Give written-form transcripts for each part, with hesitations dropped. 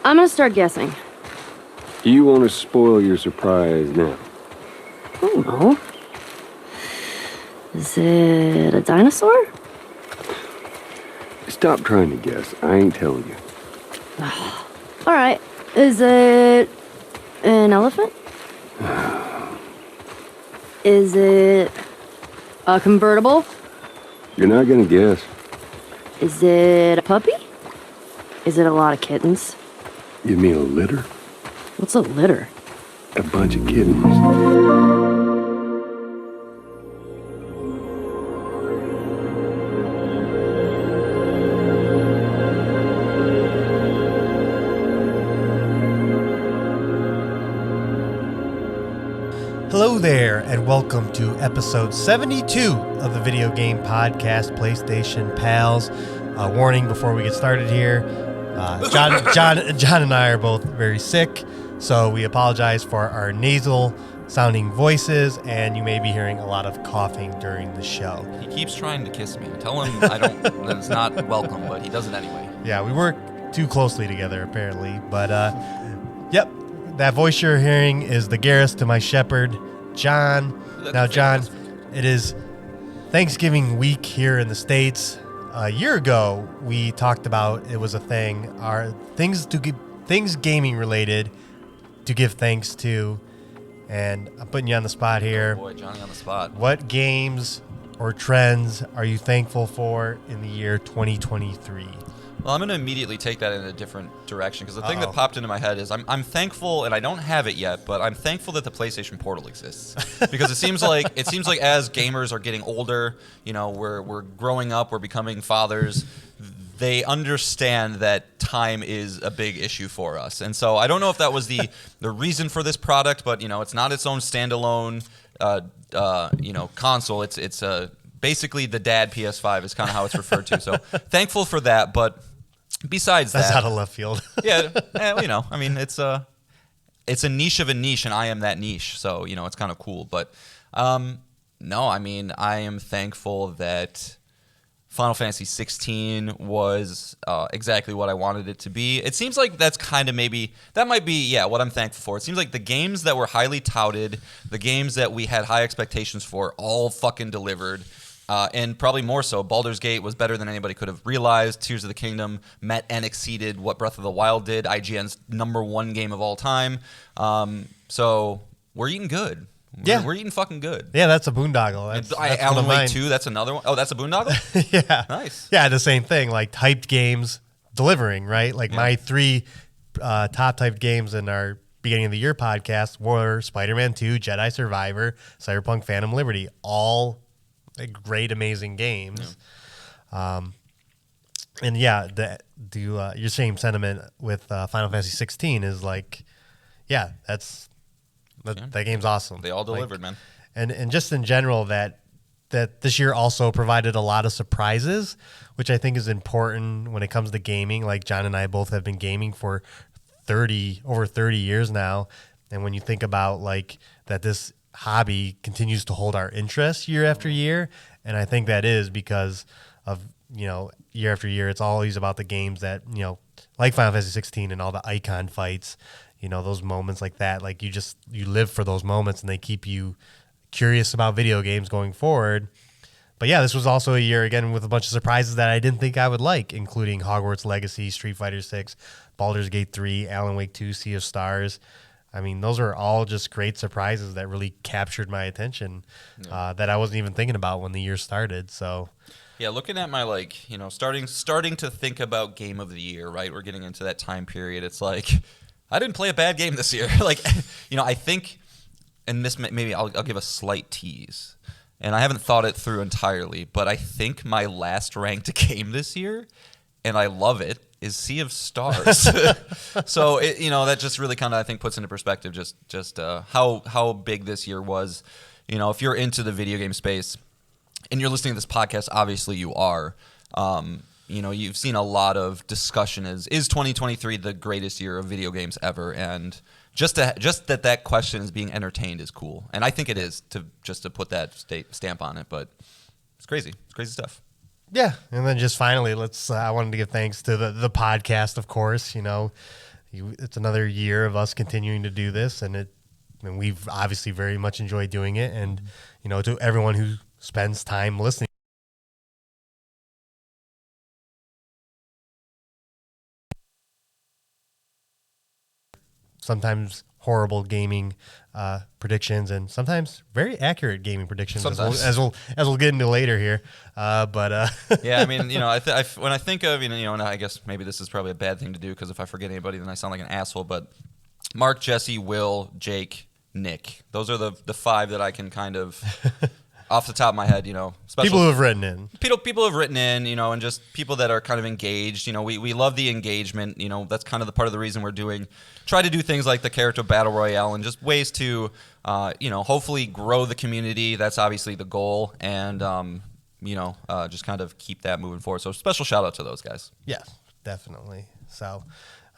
I'm gonna start guessing. Do you want to spoil your surprise now? I don't know. Is it a dinosaur? Stop trying to guess. I ain't telling you. All right. Is it an elephant? Is it a convertible? You're not gonna guess. Is it a puppy? Is it a lot of kittens? You mean a litter? What's a litter? A bunch of kittens. Hello there, and welcome to episode 72 of the Video Game Podcast, PlayStation Pals. Warning before we get started here, John and I are both very sick, so we apologize for our nasal sounding voices, and you may be hearing a lot of coughing during the show. He keeps trying to kiss me. Tell him that it's not welcome, but he does it anyway. Yeah, we work too closely together, apparently, but yep. That voice you're hearing is the Garrus to my shepherd, John. Now, John, it is Thanksgiving week here in the States. A year ago, we talked about it was a thing, our things gaming related to give thanks to. And I'm putting you on the spot here. Oh boy, Johnny on the spot. What games or trends are you thankful for in the year 2023? Well, I'm going to immediately take that in a different direction because the thing that popped into my head is I'm thankful, and I don't have it yet, but I'm thankful that the PlayStation Portal exists because it seems like as gamers are getting older, you know, we're growing up, we're becoming fathers. They understand that time is a big issue for us, and so I don't know if that was the reason for this product, but you know, it's not its own standalone console. It's basically the dad PS5 is kind of how it's referred to. So thankful for that, but. Besides That's that, out of left field. yeah, you know, I mean, it's a niche of a niche, and I am that niche, so you know, it's kind of cool. But no, I mean, I am thankful that Final Fantasy 16 was exactly what I wanted it to be. It seems like that's kind of that might be what I'm thankful for. It seems like the games that were highly touted, the games that we had high expectations for, all fucking delivered. And probably more so, Baldur's Gate was better than anybody could have realized. Tears of the Kingdom met and exceeded what Breath of the Wild did, IGN's #1 game of all time. So we're eating good. We're eating fucking good. Yeah, that's a boondoggle. That's Alan Wake 2, that's another one. Oh, that's a boondoggle? Yeah. Nice. Yeah, the same thing, like typed games delivering, right? Like my three top typed games in our beginning of the year podcast were Spider-Man 2, Jedi Survivor, Cyberpunk Phantom Liberty, all great, amazing games. Yeah. And your same sentiment with Final Fantasy 16 is like, that game's awesome. They all delivered, man. And just in general, that this year also provided a lot of surprises, which I think is important when it comes to gaming. Like John and I both have been gaming for over 30 years now. And when you think about like that this hobby continues to hold our interest year after year, and I think that is because of, you know, year after year it's always about the games that, you know, like Final Fantasy 16 and all the icon fights, you know, those moments like that, like you live for those moments and they keep you curious about video games going forward. But yeah, this was also a year again with a bunch of surprises that I didn't think I would like, including Hogwarts Legacy, Street Fighter 6, Baldur's Gate 3, Alan Wake 2, Sea of Stars. I mean, those are all just great surprises that really captured my attention that I wasn't even thinking about when the year started. So, yeah, looking at my starting to think about game of the year, right? We're getting into that time period. It's like I didn't play a bad game this year. Like, you know, I think, and this maybe I'll give a slight tease, and I haven't thought it through entirely, but I think my last ranked game this year, and I love it, is Sea of Stars. So that just really kind of, I think, puts into perspective just how big this year was. You know, if you're into the video game space and you're listening to this podcast, obviously you are. You know, you've seen a lot of discussion is 2023 the greatest year of video games ever? And just that question is being entertained is cool, and I think it is to put that stamp on it. But it's crazy. It's crazy stuff. Yeah, and then just finally, I wanted to give thanks to the podcast, of course. You know, it's another year of us continuing to do this, and we've obviously very much enjoyed doing it. And to everyone who spends time listening, sometimes horrible gaming predictions, and sometimes very accurate gaming predictions, as we'll get into later here. Yeah, I mean, when I think of, and I guess maybe this is probably a bad thing to do, because if I forget anybody, then I sound like an asshole. But Mark, Jesse, Will, Jake, Nick, those are the 5 that I can kind of off the top of my head, people who have written in. People have written in, and just people that are kind of engaged. We love the engagement. That's kind of the part of the reason we're try to do things like the character battle royale, and just ways to, hopefully grow the community. That's obviously the goal, and just kind of keep that moving forward. So special shout out to those guys. Yes, definitely. So,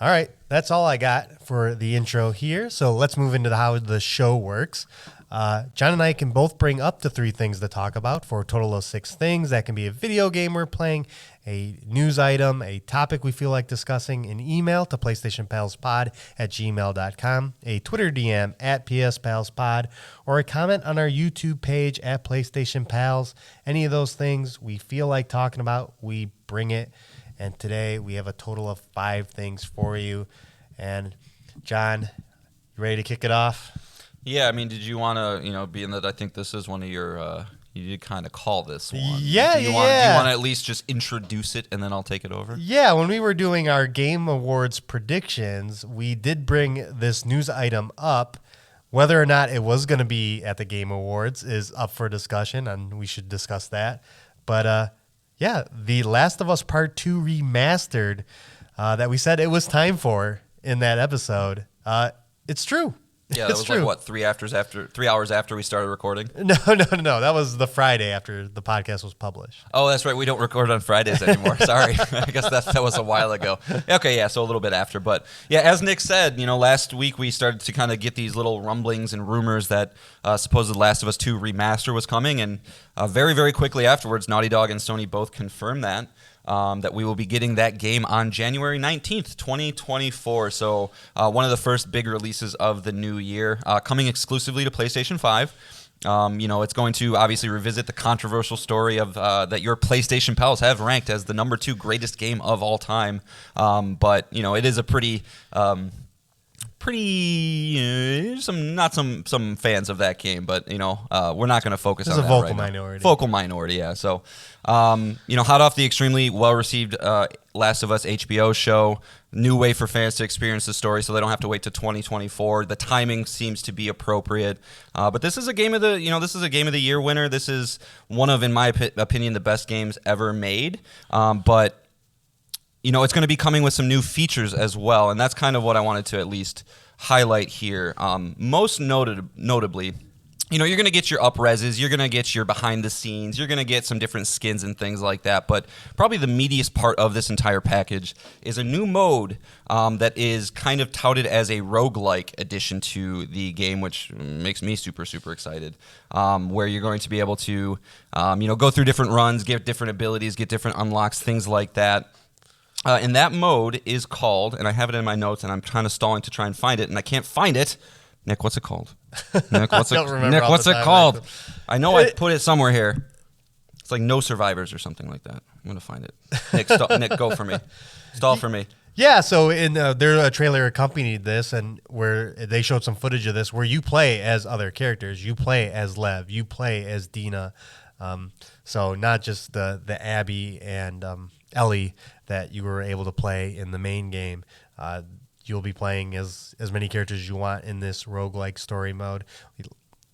all right, that's all I got for the intro here. So let's move into how the show works. John and I can both bring up to 3 things to talk about for a total of 6 things. That can be a video game we're playing, a news item, a topic we feel like discussing, an email to PlayStationPalsPod@gmail.com, a Twitter DM @PSPalsPod, or a comment on our YouTube page @PlayStationPals. Any of those things we feel like talking about, we bring it. And today we have a total of 5 things for you. And John, you ready to kick it off? Yeah, I mean, did you want to, being that I think this is one of your, you did kind of call this one. Yeah, do you want to at least just introduce it, and then I'll take it over? Yeah, when we were doing our Game Awards predictions, we did bring this news item up. Whether or not it was going to be at the Game Awards is up for discussion, and we should discuss that. But, yeah, The Last of Us Part 2 Remastered that we said it was time for in that episode. It's true. Yeah, that was true. like, what, 3 hours after we started recording? No. That was the Friday after the podcast was published. Oh, that's right. We don't record on Fridays anymore. Sorry. I guess that was a while ago. Okay, yeah, so a little bit after. But, yeah, as Nick said, last week we started to kind of get these little rumblings and rumors that supposed Last of Us 2 Remaster was coming. And very, very quickly afterwards, Naughty Dog and Sony both confirmed that. That we will be getting that game on January 19th, 2024. So one of the first big releases of the new year, coming exclusively to PlayStation 5. It's going to obviously revisit the controversial story of that your PlayStation pals have ranked as the number 2 greatest game of all time. But it is a pretty some fans of that game, but we're not going to focus on that. It's a vocal minority. Vocal minority, yeah. So, hot off the extremely well-received Last of Us HBO show, new way for fans to experience the story, so they don't have to wait to 2024. The timing seems to be appropriate, but this is a game of the year winner. This is one of, in my opinion, the best games ever made. But it's going to be coming with some new features as well, and that's kind of what I wanted to at least highlight here. Most notably, you're going to get your up-reses, you're going to get your behind-the-scenes, you're going to get some different skins and things like that, but probably the meatiest part of this entire package is a new mode that is kind of touted as a roguelike addition to the game, which makes me super, super excited, where you're going to be able to go through different runs, get different abilities, get different unlocks, things like that. And that mode is called, and I have it in my notes, and I'm kind of stalling to try and find it, and I can't find it. Nick, what's it called? Nick, what's it called? I know I put it somewhere here. It's like No Survivors or something like that. I'm going to find it. Nick, go for me. Stall for me. Yeah, so in their trailer accompanied this, and where they showed some footage of this, where you play as other characters. You play as Lev. You play as Dina. So not just the Abby and Ellie that you were able to play in the main game. You'll be playing as many characters as you want in this roguelike story mode.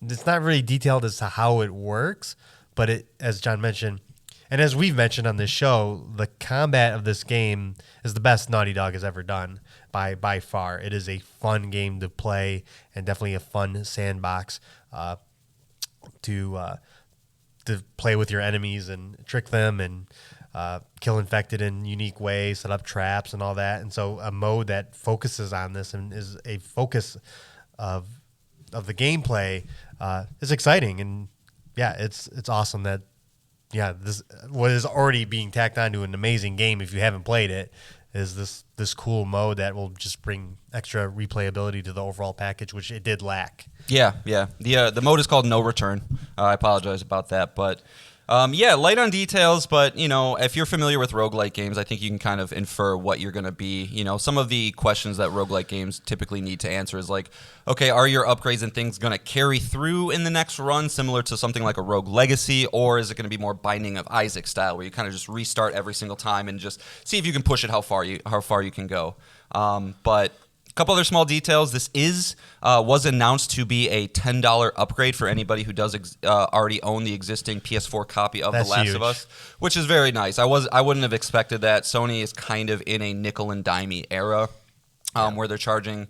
It's not really detailed as to how it works, but it, as John mentioned, and as we've mentioned on this show, the combat of this game is the best Naughty Dog has ever done by far. It is a fun game to play and definitely a fun sandbox to play with your enemies and trick them and kill infected in unique ways, set up traps and all that. And so a mode that focuses on this and is a focus of the gameplay is exciting. And yeah, it's awesome that this what is already being tacked onto an amazing game if you haven't played it. is this cool mode that will just bring extra replayability to the overall package, which it did lack. Yeah. The mode is called No Return. I apologize about that, but light on details. But if you're familiar with roguelike games, I think you can kind of infer what you're going to be. Some of the questions that roguelike games typically need to answer is like, okay, are your upgrades and things going to carry through in the next run, similar to something like a Rogue Legacy, or is it going to be more Binding of Isaac style, where you kind of just restart every single time and just see if you can push it how far you can go. But a couple other small details. This was announced to be a $10 upgrade for anybody who does already own the existing PS4 copy of That's The Last huge. of Us, which is very nice. I wouldn't have expected that. Sony is kind of in a nickel and dimey era where they're charging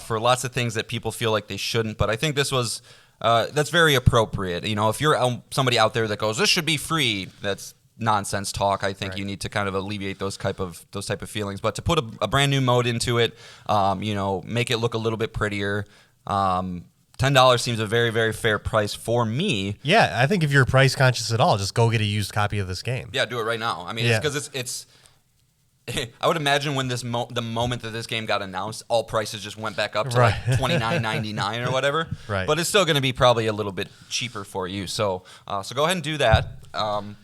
for lots of things that people feel like they shouldn't. But I think this was that's very appropriate. If you're somebody out there that goes, this should be free, that's nonsense talk. I think you need to kind of alleviate those type of feelings. But to put a brand new mode into it, make it look a little bit prettier. $10 seems a very, very fair price for me. Yeah, I think if you're price conscious at all, just go get a used copy of this game. Yeah, do it right now. I mean, because it's. I would imagine when the moment that this game got announced, all prices just went back up to like $29.99 or whatever. Right. But it's still going to be probably a little bit cheaper for you. So go ahead and do that.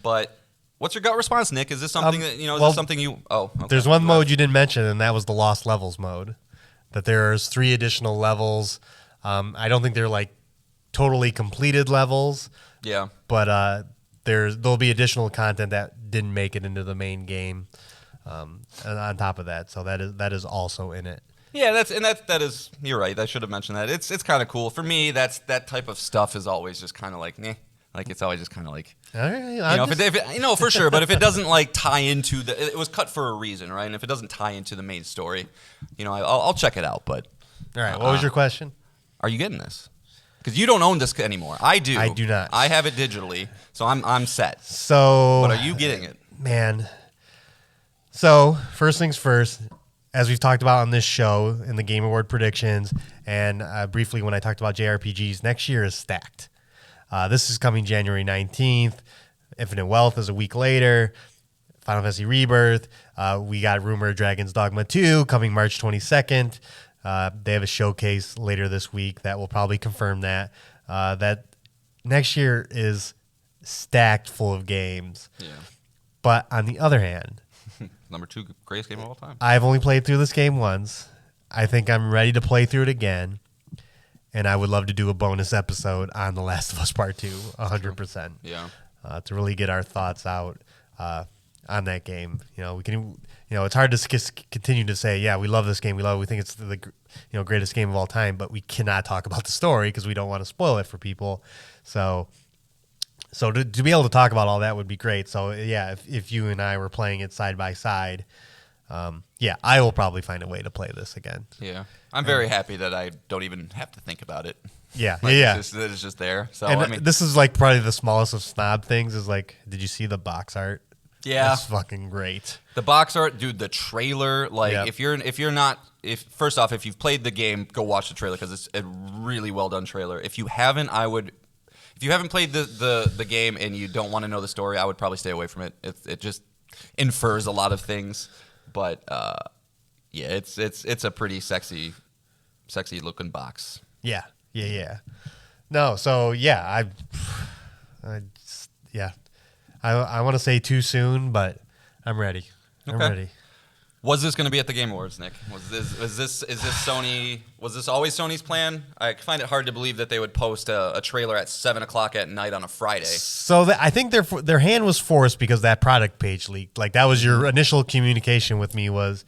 But what's your gut response, Nick? Is this something that is this something you? Oh, okay. There's one mode you didn't mention, and that was the Lost Levels mode. That there's 3 additional levels. I don't think they're like totally completed levels. Yeah. But there'll be additional content that didn't make it into the main game. And on top of that, so that is also in it. Yeah, that is. You're right. I should have mentioned that. It's kind of cool for me. That type of stuff is always just kind of like, meh. Like it's always just kind of like, All right, if it, for sure. But if it doesn't like tie into it was cut for a reason, right? And if it doesn't tie into the main story, I'll check it out. But all right. What was your question? Are you getting this? Because you don't own this anymore. I do. I do not. I have it digitally, so I'm set. So, But are you getting it? Man. So, first things first, as we've talked about on this show in the Game Award predictions, and briefly when I talked about JRPGs, next year is stacked. This is coming January 19th. Infinite Wealth is a week later. Final Fantasy Rebirth. We got rumored Dragon's Dogma 2 coming March 22nd. They have a showcase later this week that will probably confirm that. That next year is stacked full of games. Yeah. But on the other hand, Number 2 greatest game of all time. I've only played through this game once. I think I'm ready to play through it again. And I would love to do a bonus episode on The Last of Us Part 2, 100%. Yeah. To really get our thoughts out on that game. We can. It's hard to continue to say, yeah, we love this game. We think it's the greatest game of all time, but we cannot talk about the story because we don't want to spoil it for people. So to be able to talk about all that would be great. So yeah, if you and I were playing it side by side, I will probably find a way to play this again. Yeah. I'm very happy that I don't even have to think about it. Yeah, It's just there. So And this is like probably the smallest of snob things. Is like, did you see the box art? Yeah. That's fucking great. The box art, dude, the trailer, like Yep. if you've played the game, go watch the trailer because it's a really well done trailer. If you haven't played the game and you don't want to know the story, I would probably stay away from it. It just infers a lot of things, but it's a pretty sexy looking box. Yeah. No, so yeah, I want to say too soon, but I'm ready. I'm Okay. ready. Was this going to be at the Game Awards, Nick? Is this Sony? Was this always Sony's plan? I find it hard to believe that they would post a trailer at 7:00 at night on a Friday. So I think their hand was forced because that product page leaked. Like that was your initial communication with me was,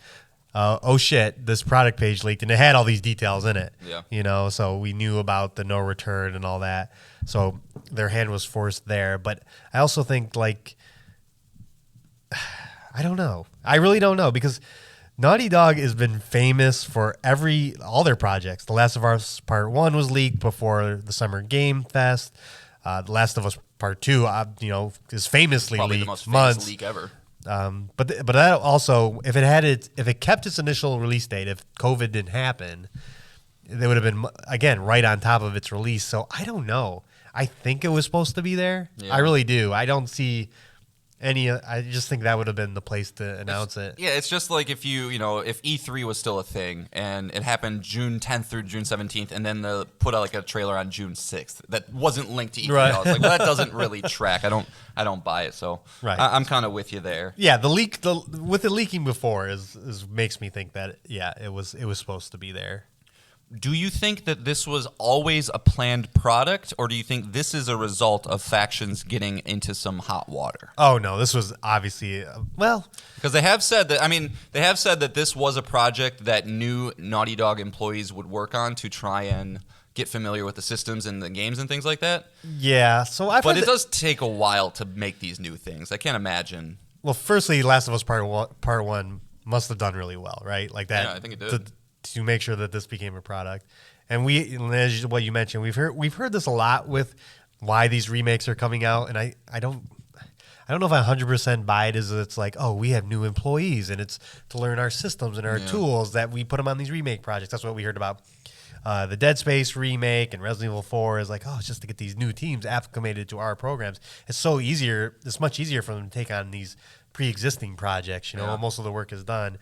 oh shit, this product page leaked, and it had all these details in it. Yeah. So we knew about the no return and all that. So their hand was forced there. But I also think like, I don't know. I really don't know because Naughty Dog has been famous for all their projects. The Last of Us Part 1 was leaked before the Summer Game Fest. The Last of Us Part 2, is famously Probably leaked the most months. famous leak ever. But that also, if it kept its initial release date, if COVID didn't happen, they would have been again right on top of its release. So I don't know. I think it was supposed to be there. Yeah. I really do. I don't see I just think that would have been the place to announce it. Yeah, it's just like if if E3 was still a thing and it happened June 10th through June 17th, and then they put out like a trailer on June 6th that wasn't linked to E3. Right. I was like, well, that doesn't really track. I don't buy it. So Right. I'm kind of with you there. Yeah, with it leaking before is makes me think that it was supposed to be there. Do you think that this was always a planned product, or do you think this is a result of Factions getting into some hot water? Oh no, this was obviously Because they have said that this was a project that new Naughty Dog employees would work on to try and get familiar with the systems and the games and things like that. yeah. So I've But heard it does take a while to make these new things. I can't imagine. Well, firstly, Last of Us Part One must have done really well, right? Like that. Yeah, I think it did. To make sure that this became a product, and as what you mentioned, we've heard this a lot with why these remakes are coming out, and I don't know if I 100% buy it. It's like, oh, we have new employees, and it's to learn our systems and our tools that we put them on these remake projects. That's what we heard about. The Dead Space remake and Resident Evil 4 is like, oh, it's just to get these new teams acclimated to our programs. It's much easier for them to take on these pre-existing projects. Most of the work is done,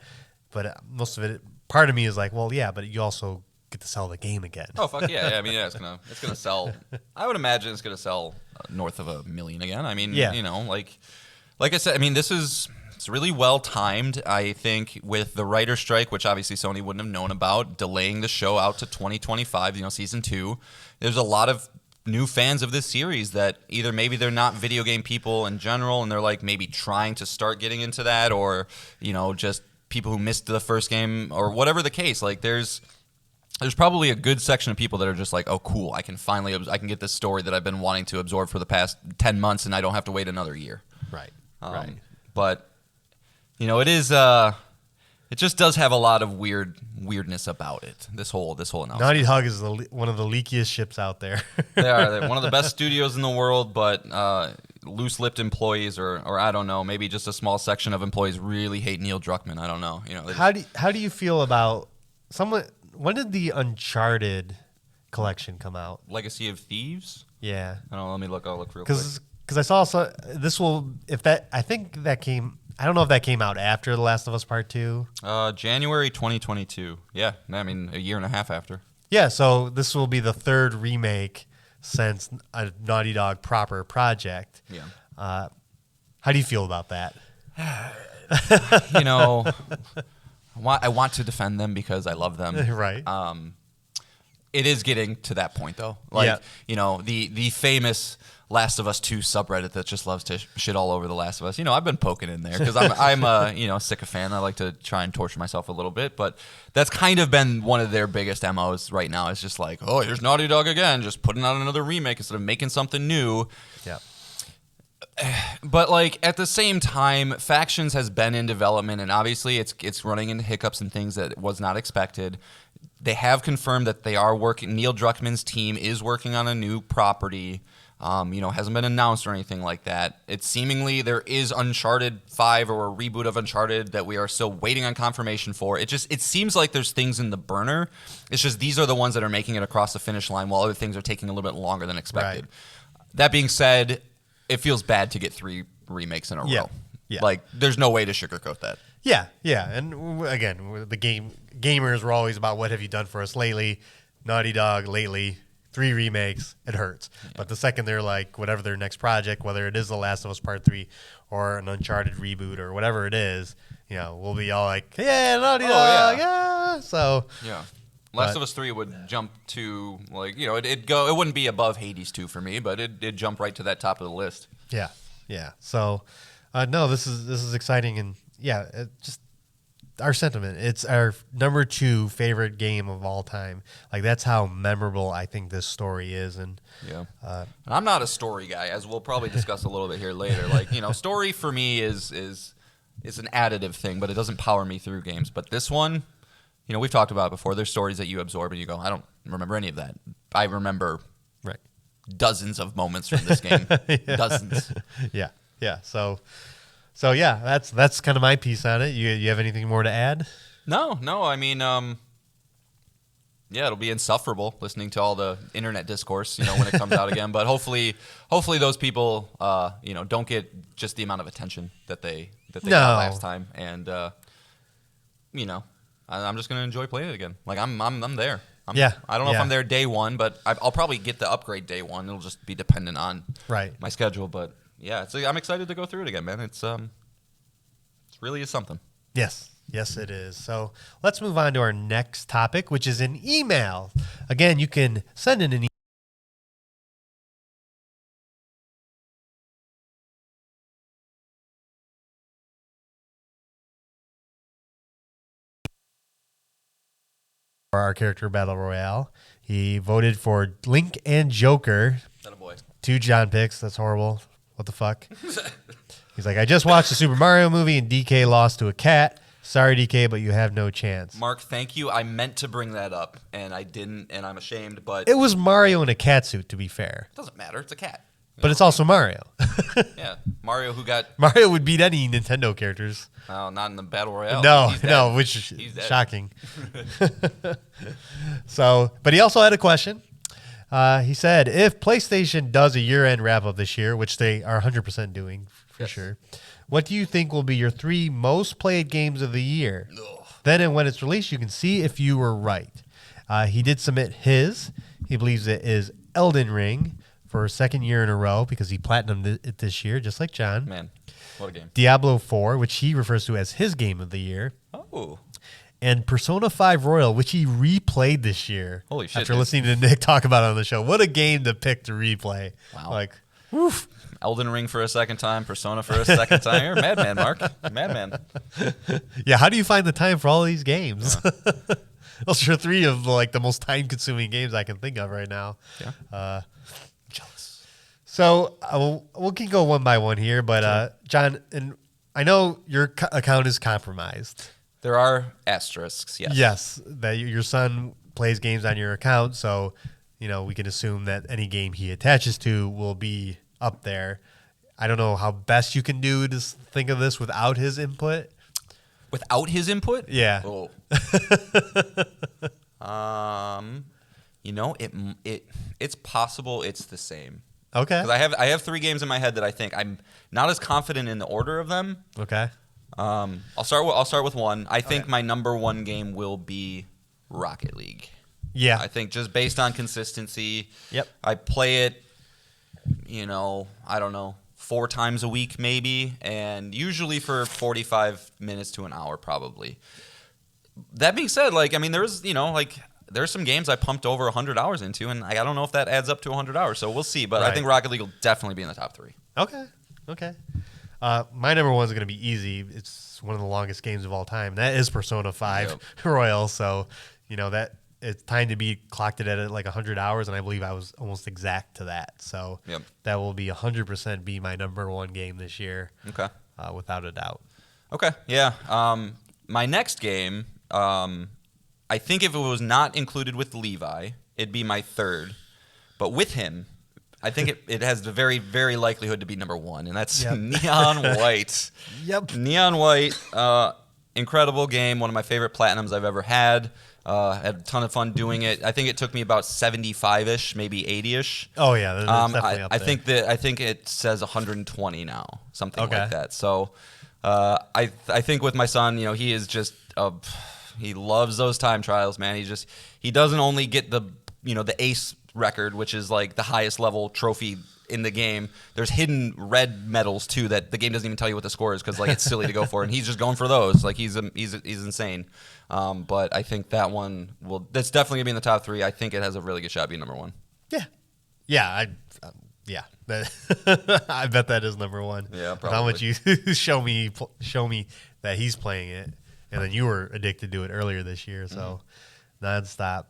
but most of it. Part of me is like, well, yeah, but you also get to sell the game again. Oh fuck yeah! I mean, yeah, it's gonna sell. I would imagine it's gonna sell north of 1 million again. I mean, like I said, I mean, it's really well timed. I think with the writer strike, which obviously Sony wouldn't have known about, delaying the show out to 2025. Season 2. There's a lot of new fans of this series that either maybe they're not video game people in general, and they're like maybe trying to start getting into that, or just people who missed the first game or whatever the case. Like there's probably a good section of people that are just like, oh cool, I can get this story that I've been wanting to absorb for the past 10 months and I don't have to wait another year. Right. Right. But it is it just does have a lot of weirdness about it. This whole announcement. Naughty Dog is one of the leakiest ships out there. They're one of the best studios in the world, but loose-lipped employees, or I don't know, maybe just a small section of employees really hate Neil Druckmann. I don't know. How do you feel about someone? When did the Uncharted collection come out? Legacy of Thieves? Yeah. I don't know. Let me look. I'll look real quick. Because I saw I think that came. I don't know if that came out after The Last of Us Part 2. January 2022. Yeah, I mean a year and a half after. Yeah. So this will be the third remake since a Naughty Dog proper project. Yeah. How do you feel about that? I want to defend them because I love them. Right. It is getting to that point though. The famous Last of Us 2 subreddit that just loves to shit all over The Last of Us. I've been poking in there because I'm a sycophant. I like to try and torture myself a little bit, but that's kind of been one of their biggest MOs right now. It's just like, oh, here's Naughty Dog again, just putting out another remake instead of making something new. Yeah. But at the same time, Factions has been in development, and obviously it's running into hiccups and things that was not expected. They have confirmed that they are working. Neil Druckmann's team is working on a new property. Hasn't been announced or anything like that. It's seemingly there is Uncharted 5 or a reboot of Uncharted that we are still waiting on confirmation for. It seems like there's things in the burner. It's just these are the ones that are making it across the finish line while other things are taking a little bit longer than expected. Right. That being said, it feels bad to get 3 remakes in a row. Yeah. There's no way to sugarcoat that. Yeah. And again, the gamers were always about what have you done for us lately. Naughty Dog lately. 3 remakes, it hurts. Yeah. But the second they're like, whatever their next project, whether it is The Last of Us Part 3 or an Uncharted reboot or whatever it is, we'll be all like, yeah, Naughty Dog, yeah. So, yeah. Last of Us 3 would jump to, it wouldn't be above Hades 2 for me, but it'd jump right to that top of the list. Yeah. So, no, this is exciting. And, it just our sentiment. It's our number 2 favorite game of all time. That's how memorable I think this story is. And and I'm not a story guy, as we'll probably discuss a little bit here later. Story for me is an additive thing, but it doesn't power me through games. But this one, we've talked about it before. There's stories that you absorb and you go, I don't remember any of that. I remember dozens of moments from this game. Dozens. Yeah. So yeah, that's kind of my piece on it. You have anything more to add? No. I mean, Yeah, it'll be insufferable listening to all the internet discourse, when it comes out again. But hopefully those people, don't get just the amount of attention that they got last time. And I'm just gonna enjoy playing it again. Like I'm there. I don't know if I'm there day one, but I'll probably get the upgrade day one. It'll just be dependent on my schedule. But yeah, I'm excited to go through it again, man. It really is something. Yes, it is. So let's move on to our next topic, which is an email. Again, you can send in an email. For our character Battle Royale. He voted for Link and Joker. Attaboy. 2 John picks. That's horrible. What the fuck? He's like, I just watched the Super Mario movie and DK lost to a cat. Sorry, DK, but you have no chance. Mark, thank you. I meant to bring that up, and I didn't, and I'm ashamed, but... It was Mario in a cat suit, to be fair. It doesn't matter. It's a cat. But it's also Mario. Yeah. Mario who got... Mario would beat any Nintendo characters. Well, not in the Battle Royale. No, which is shocking. But he also had a question. He said, if PlayStation does a year-end wrap-up this year, which they are 100% doing for sure, what do you think will be your 3 most played games of the year? Ugh. Then and when it's released, you can see if you were right. He did submit his. He believes it is Elden Ring for a 2nd year in a row because he platinumed it this year, just like John. Man, what a game. Diablo 4, which he refers to as his game of the year. Oh. And Persona 5 Royal, which he replayed this year. Holy shit. After listening to Nick talk about it on the show. What a game to pick to replay. Wow. Like, woof. Elden Ring for a 2nd time, Persona for a 2nd time. You're a madman, Mark. Madman. Yeah, how do you find the time for all these games? Yeah. Those are 3 of the most time-consuming games I can think of right now. Yeah. Jealous. So we can go one by one here, but John, and I know your account is compromised. There are asterisks, yes. Yes, that your son plays games on your account, so we can assume that any game he attaches to will be up there. I don't know how best you can do to think of this without his input. Without his input? Yeah. Oh. It's possible it's the same. Okay. Because I have 3 games in my head that I think I'm not as confident in the order of them. Okay. I'll start with one. I think my number 1 game will be Rocket League. Yeah. I think just based on consistency. Yep. I play it, I don't know, 4 times a week maybe, and usually for 45 minutes to an hour probably. That being said, there's some games I pumped over 100 hours into, and I don't know if that adds up to 100 hours, so we'll see. But I think Rocket League will definitely be in the top 3. Okay. My number 1 is going to be easy. It's one of the longest games of all time. That is Persona 5 Royal, so that it's time to be clocked it at 100 hours, and I believe I was almost exact to that. So that will be 100% be my number 1 game this year. Okay. Without a doubt. Okay, yeah. My next game, I think if it was not included with Levi, it'd be my 3rd. But with him, I think it has the very, very likelihood to be number 1, and that's Neon White. Yep. Neon White, incredible game, one of my favorite platinums I've ever had. Had a ton of fun doing it. I think it took me about 75-ish, maybe 80-ish. Oh yeah, that's definitely up there. I think it says 120 now, something like that. So I think with my son, he is just he loves those time trials, man. He doesn't only get the ace record, which is the highest level trophy in the game. There's hidden red medals too that the game doesn't even tell you what the score is because it's silly to go for, and he's just going for those. He's insane. But I think that one that's definitely gonna be in the top 3. I think it has a really good shot at being number 1. Yeah. I bet that is number 1. Yeah, probably. But how much you show me that he's playing it, and then you were addicted to it earlier this year, so nonstop.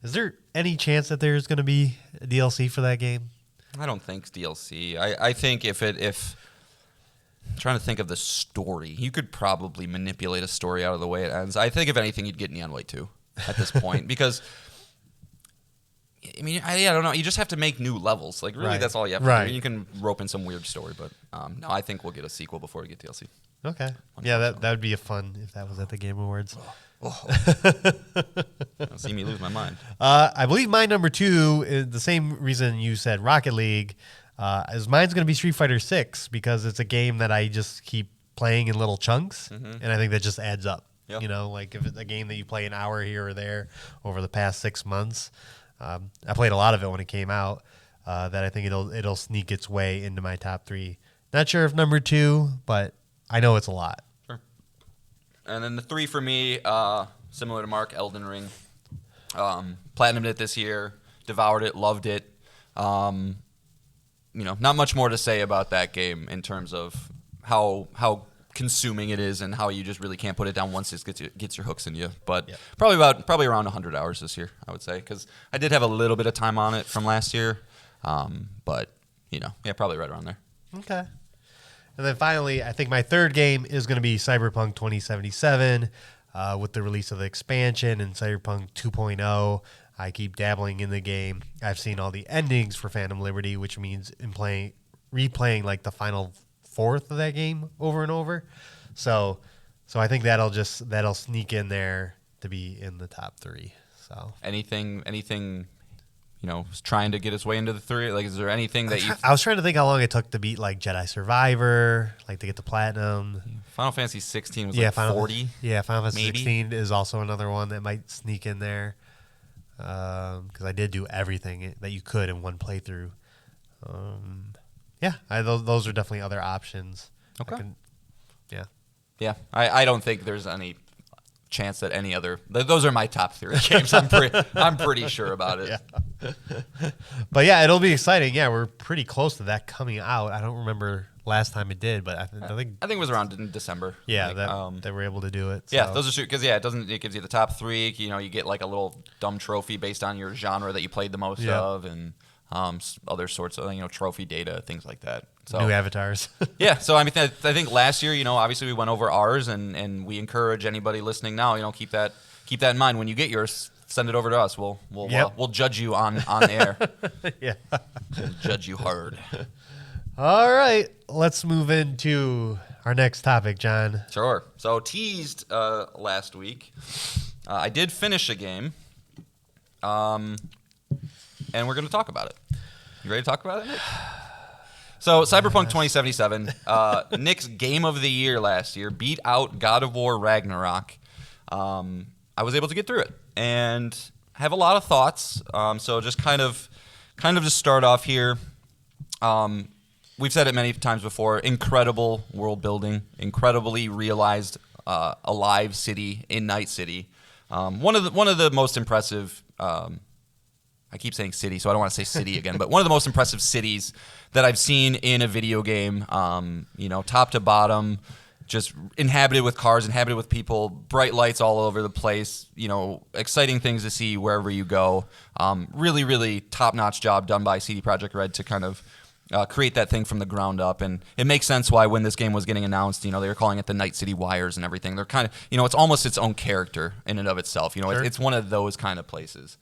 Is there any chance that there's going to be a DLC for that game? I don't think it's DLC. I think if I'm trying to think of the story, you could probably manipulate a story out of the way it ends. I think if anything, you'd get Neon White 2 at this point because. I don't know. You just have to make new levels. That's all you have to do. You can rope in some weird story, but no, I think we'll get a sequel before we get DLC. Okay. Yeah, that would be a fun if that was at the Game Awards. Don't see me lose my mind. I believe my number 2 is the same reason you said Rocket League. Is mine's going to be Street Fighter 6 because it's a game that I just keep playing in little chunks, and I think that just adds up. Yep. You know, like if it's a game that you play an hour here or there over the past 6 months, I played a lot of it when it came out. That I think it'll sneak its way into my top 3. Not sure if number 2, but I know it's a lot. Sure. And then the 3 for me, similar to Mark, Elden Ring. Platinumed it this year, devoured it, loved it. Not much more to say about that game in terms of how consuming it is and how you just really can't put it down once it gets your hooks in you. But probably around 100 hours this year, I would say, because I did have a little bit of time on it from last year. But probably right around there. Okay. And then finally, I think my third game is going to be Cyberpunk 2077 with the release of the expansion and Cyberpunk 2.0. I keep dabbling in the game. I've seen all the endings for Phantom Liberty, which means replaying like the final fourth of that game over and over. So I think that'll sneak in there to be in the top 3. So anything trying to get its way into the 3? Like, is there anything that you... I was trying to think how long it took to beat, like, Jedi Survivor, like, to get the platinum. Final Fantasy 16 was Final 40? Yeah, Final Fantasy maybe? 16 is also another one that might sneak in there. Because I did do everything that you could in one playthrough. Those are definitely other options. Okay. Yeah. Yeah, I don't think there's any chance that any other... Those are my top 3 games. I'm pretty sure about it. Yeah. But yeah, it'll be exciting. Yeah, we're pretty close to that coming out. I don't remember last time it did, but I think it was around in December. Yeah, that we're able to do it. So. Yeah, those are because it gives you the top 3. You get like a little dumb trophy based on your genre that you played the most of, and other sorts of trophy data, things like that. So, new avatars. Yeah, so I mean, I think last year, obviously we went over ours, and we encourage anybody listening now, keep that in mind when you get yours. Send it over to us. We'll judge you on air. Yeah, we'll judge you hard. All right, let's move into our next topic, John. Sure. So teased last week, I did finish a game, and we're going to talk about it. You ready to talk about it, Nick? So Cyberpunk 2077, Nick's game of the year last year, beat out God of War Ragnarok. I was able to get through it and have a lot of thoughts. So just kind of just start off here. We've said it many times before. Incredible world building, incredibly realized, alive city in Night City. One of the most impressive. I keep saying city, so I don't want to say city again. But one of the most impressive cities that I've seen in a video game. Top to bottom, just inhabited with cars, inhabited with people, bright lights all over the place. Exciting things to see wherever you go. Really, really top-notch job done by CD Projekt Red to kind of create that thing from the ground up. And it makes sense why when this game was getting announced, they were calling it the Night City Wires and everything. They're kind of, it's almost its own character in and of itself. Sure. It's one of those kind of places.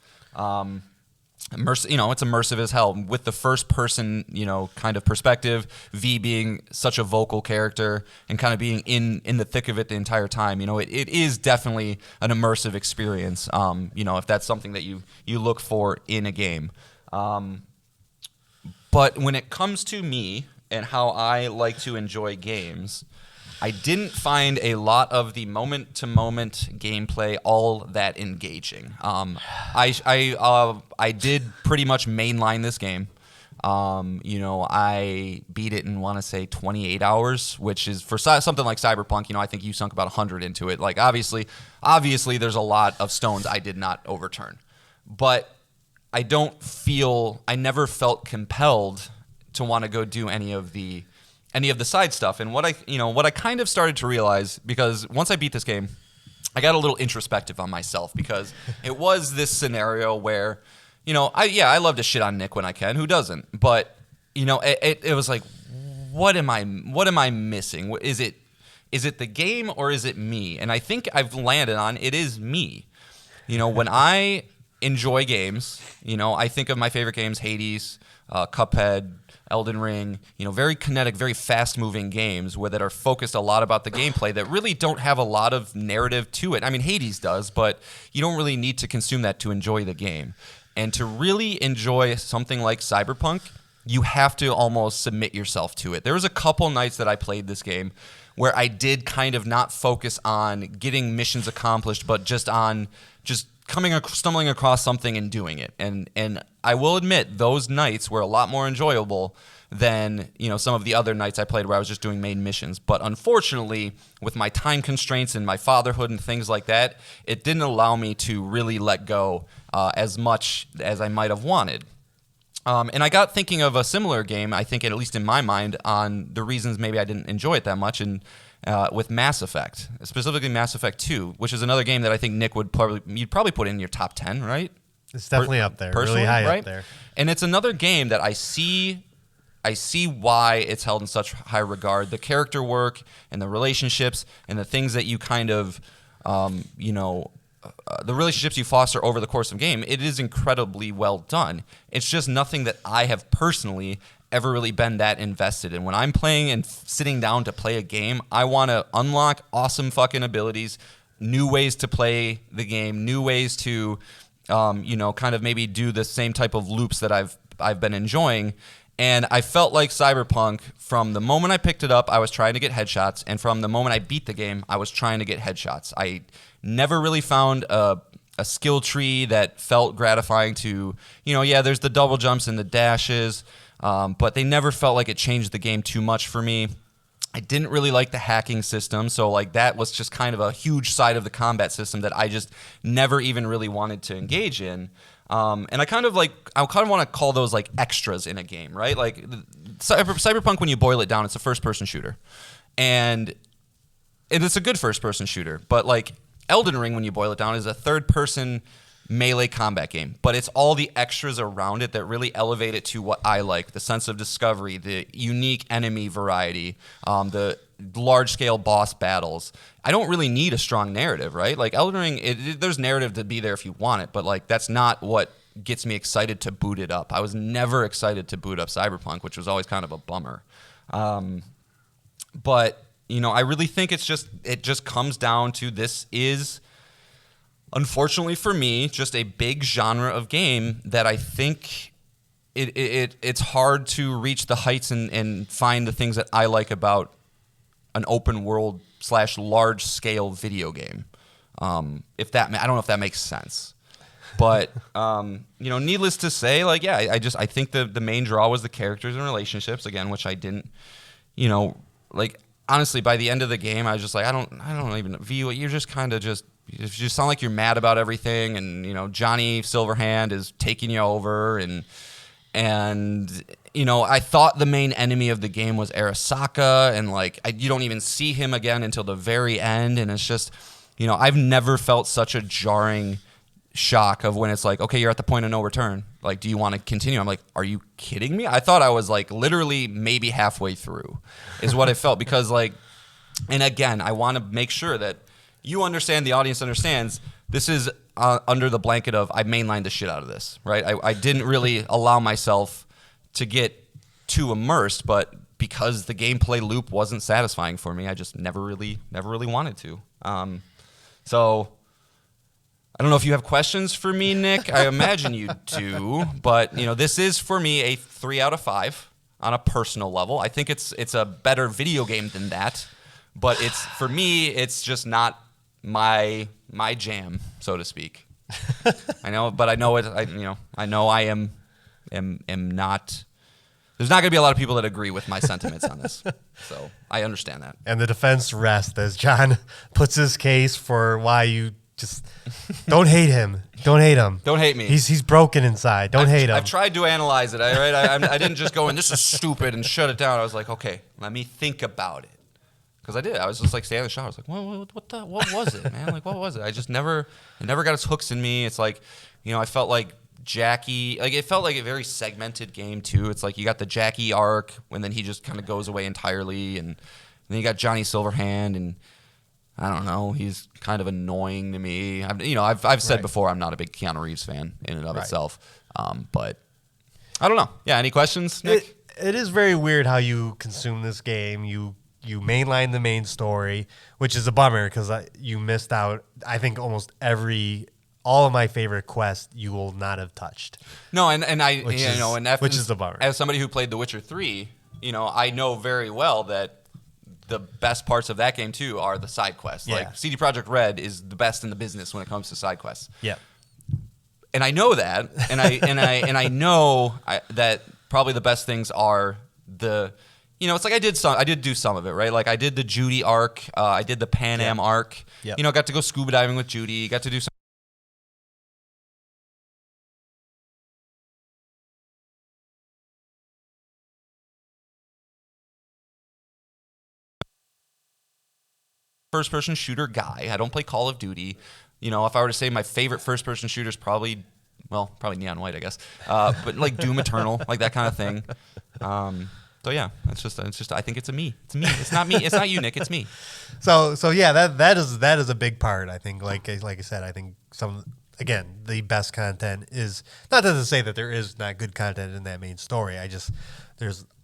It's immersive as hell with the first person, kind of perspective. V being such a vocal character and kind of being in the thick of it the entire time. It is definitely an immersive experience. If that's something that you look for in a game. But when it comes to me and how I like to enjoy games, I didn't find a lot of the moment-to-moment gameplay all that engaging. I did pretty much mainline this game. I beat it in, want to say, 28 hours, which is for something like Cyberpunk. I think you sunk about 100 into it. Like obviously, there's a lot of stones I did not overturn, but I never felt compelled to want to go do any of the side stuff. And what I kind of started to realize, because once I beat this game, I got a little introspective on myself, because it was this scenario where, I love to shit on Nick when I can. Who doesn't? But it was like, what am I missing? Is it the game or is it me? And I think I've landed on it is me. When I enjoy games. I think of my favorite games: Hades, Cuphead, Elden Ring. Very kinetic, very fast-moving games that are focused a lot about the gameplay that really don't have a lot of narrative to it. I mean, Hades does, but you don't really need to consume that to enjoy the game. And to really enjoy something like Cyberpunk, you have to almost submit yourself to it. There was a couple nights that I played this game where I did kind of not focus on getting missions accomplished, but just stumbling across something and doing it. And I will admit, those nights were a lot more enjoyable than some of the other nights I played where I was just doing main missions. But unfortunately, with my time constraints and my fatherhood and things like that, it didn't allow me to really let go as much as I might have wanted. And I got thinking of a similar game, I think, at least in my mind, on the reasons maybe I didn't enjoy it that much, and with Mass Effect, specifically Mass Effect 2, which is another game that I think Nick you'd probably put in your top 10, right? It's definitely up there, personally, really high right? up there. And it's another game that I see why it's held in such high regard. The character work and the relationships and the things that you kind of, the relationships you foster over the course of the game, it is incredibly well done. It's just nothing that I have personally ever really been that invested in. When I'm playing and sitting down to play a game, I want to unlock awesome fucking abilities, new ways to play the game, new ways to, kind of maybe do the same type of loops that I've been enjoying. And I felt like Cyberpunk, from the moment I picked it up, I was trying to get headshots, and from the moment I beat the game, I was trying to get headshots. I never really found a skill tree that felt gratifying to, there's the double jumps and the dashes, but they never felt like it changed the game too much for me. I didn't really like the hacking system, so like that was just kind of a huge side of the combat system that I just never even really wanted to engage in. And I kind of want to call those like extras in a game, right? Like Cyberpunk, when you boil it down, it's a first-person shooter, and it's a good first-person shooter. But like Elden Ring, when you boil it down, is a third-person melee combat game. But it's all the extras around it that really elevate it to what I like: the sense of discovery, the unique enemy variety, the large-scale boss battles. I don't really need a strong narrative, right? Like Elden Ring, there's narrative to be there if you want it, but like that's not what gets me excited to boot it up. I was never excited to boot up Cyberpunk, which was always kind of a bummer. But I really think it just comes down to, this is, unfortunately for me, just a big genre of game that I think it's hard to reach the heights and find the things that I like about an open world / large scale video game. I don't know if that makes sense, but needless to say, like, yeah, I think the main draw was the characters and relationships, again, which I didn't, like, honestly, by the end of the game, I was just like, I don't even view it. You're just kind of you just sound like you're mad about everything, and Johnny Silverhand is taking you over, and I thought the main enemy of the game was Arasaka, and like you don't even see him again until the very end, and it's just, I've never felt such a jarring shock of when it's like, okay, you're at the point of no return. Like, do you want to continue? I'm like, are you kidding me? I thought I was like literally maybe halfway through, is what I felt, because like, and again, I want to make sure that you understand, the audience understands, this is under the blanket of I mainlined the shit out of this, right? I didn't really allow myself to get too immersed, but because the gameplay loop wasn't satisfying for me, I just never really wanted to. So I don't know if you have questions for me, Nick. I imagine you do, but this is for me a 3 out of 5 on a personal level. I think it's a better video game than that, but for me, it's just not my jam, so to speak. I know, but I know it. I know I am not. There's not going to be a lot of people that agree with my sentiments on this, so I understand that. And the defense rests as John puts his case for why you just don't hate him. Don't hate him. Don't hate me. He's broken inside. Don't hate him. I've tried to analyze it. I didn't just go in, this is stupid, and shut it down. I was like, okay, let me think about it. Because I did. I was just like standing in the shower. I was like, what was it, man? Like, what was it? It never got its hooks in me. It's like, I felt like Jackie, like it felt like a very segmented game too. It's like you got the Jackie arc, and then he just kind of goes away entirely, and then you got Johnny Silverhand, and I don't know. He's kind of annoying to me. I've said before I'm not a big Keanu Reeves fan in and of itself. But I don't know. Yeah. Any questions, Nick? It is very weird how you consume this game. You mainline the main story, which is a bummer because you missed out. I think almost all of my favorite quests you will not have touched. No, which is a bummer. As somebody who played The Witcher 3, I know very well that the best parts of that game too are the side quests. Yeah. Like CD Projekt Red is the best in the business when it comes to side quests. Yeah. And I know that, and I know that probably the best things are it's like I did do some of it, right? Like I did the Judy arc, I did the Pan Am arc. Yep. Got to go scuba diving with Judy, got to do some first-person shooter guy. I don't play Call of Duty. If I were to say my favorite first-person shooter is probably Neon White, I guess. But like Doom Eternal, like that kind of thing. So yeah, it's just. I think it's a me. It's me. It's not me. It's not you, Nick. It's me. So yeah, that is a big part. I think, like I said, I think the best content is not to say that there is not good content in that main story. If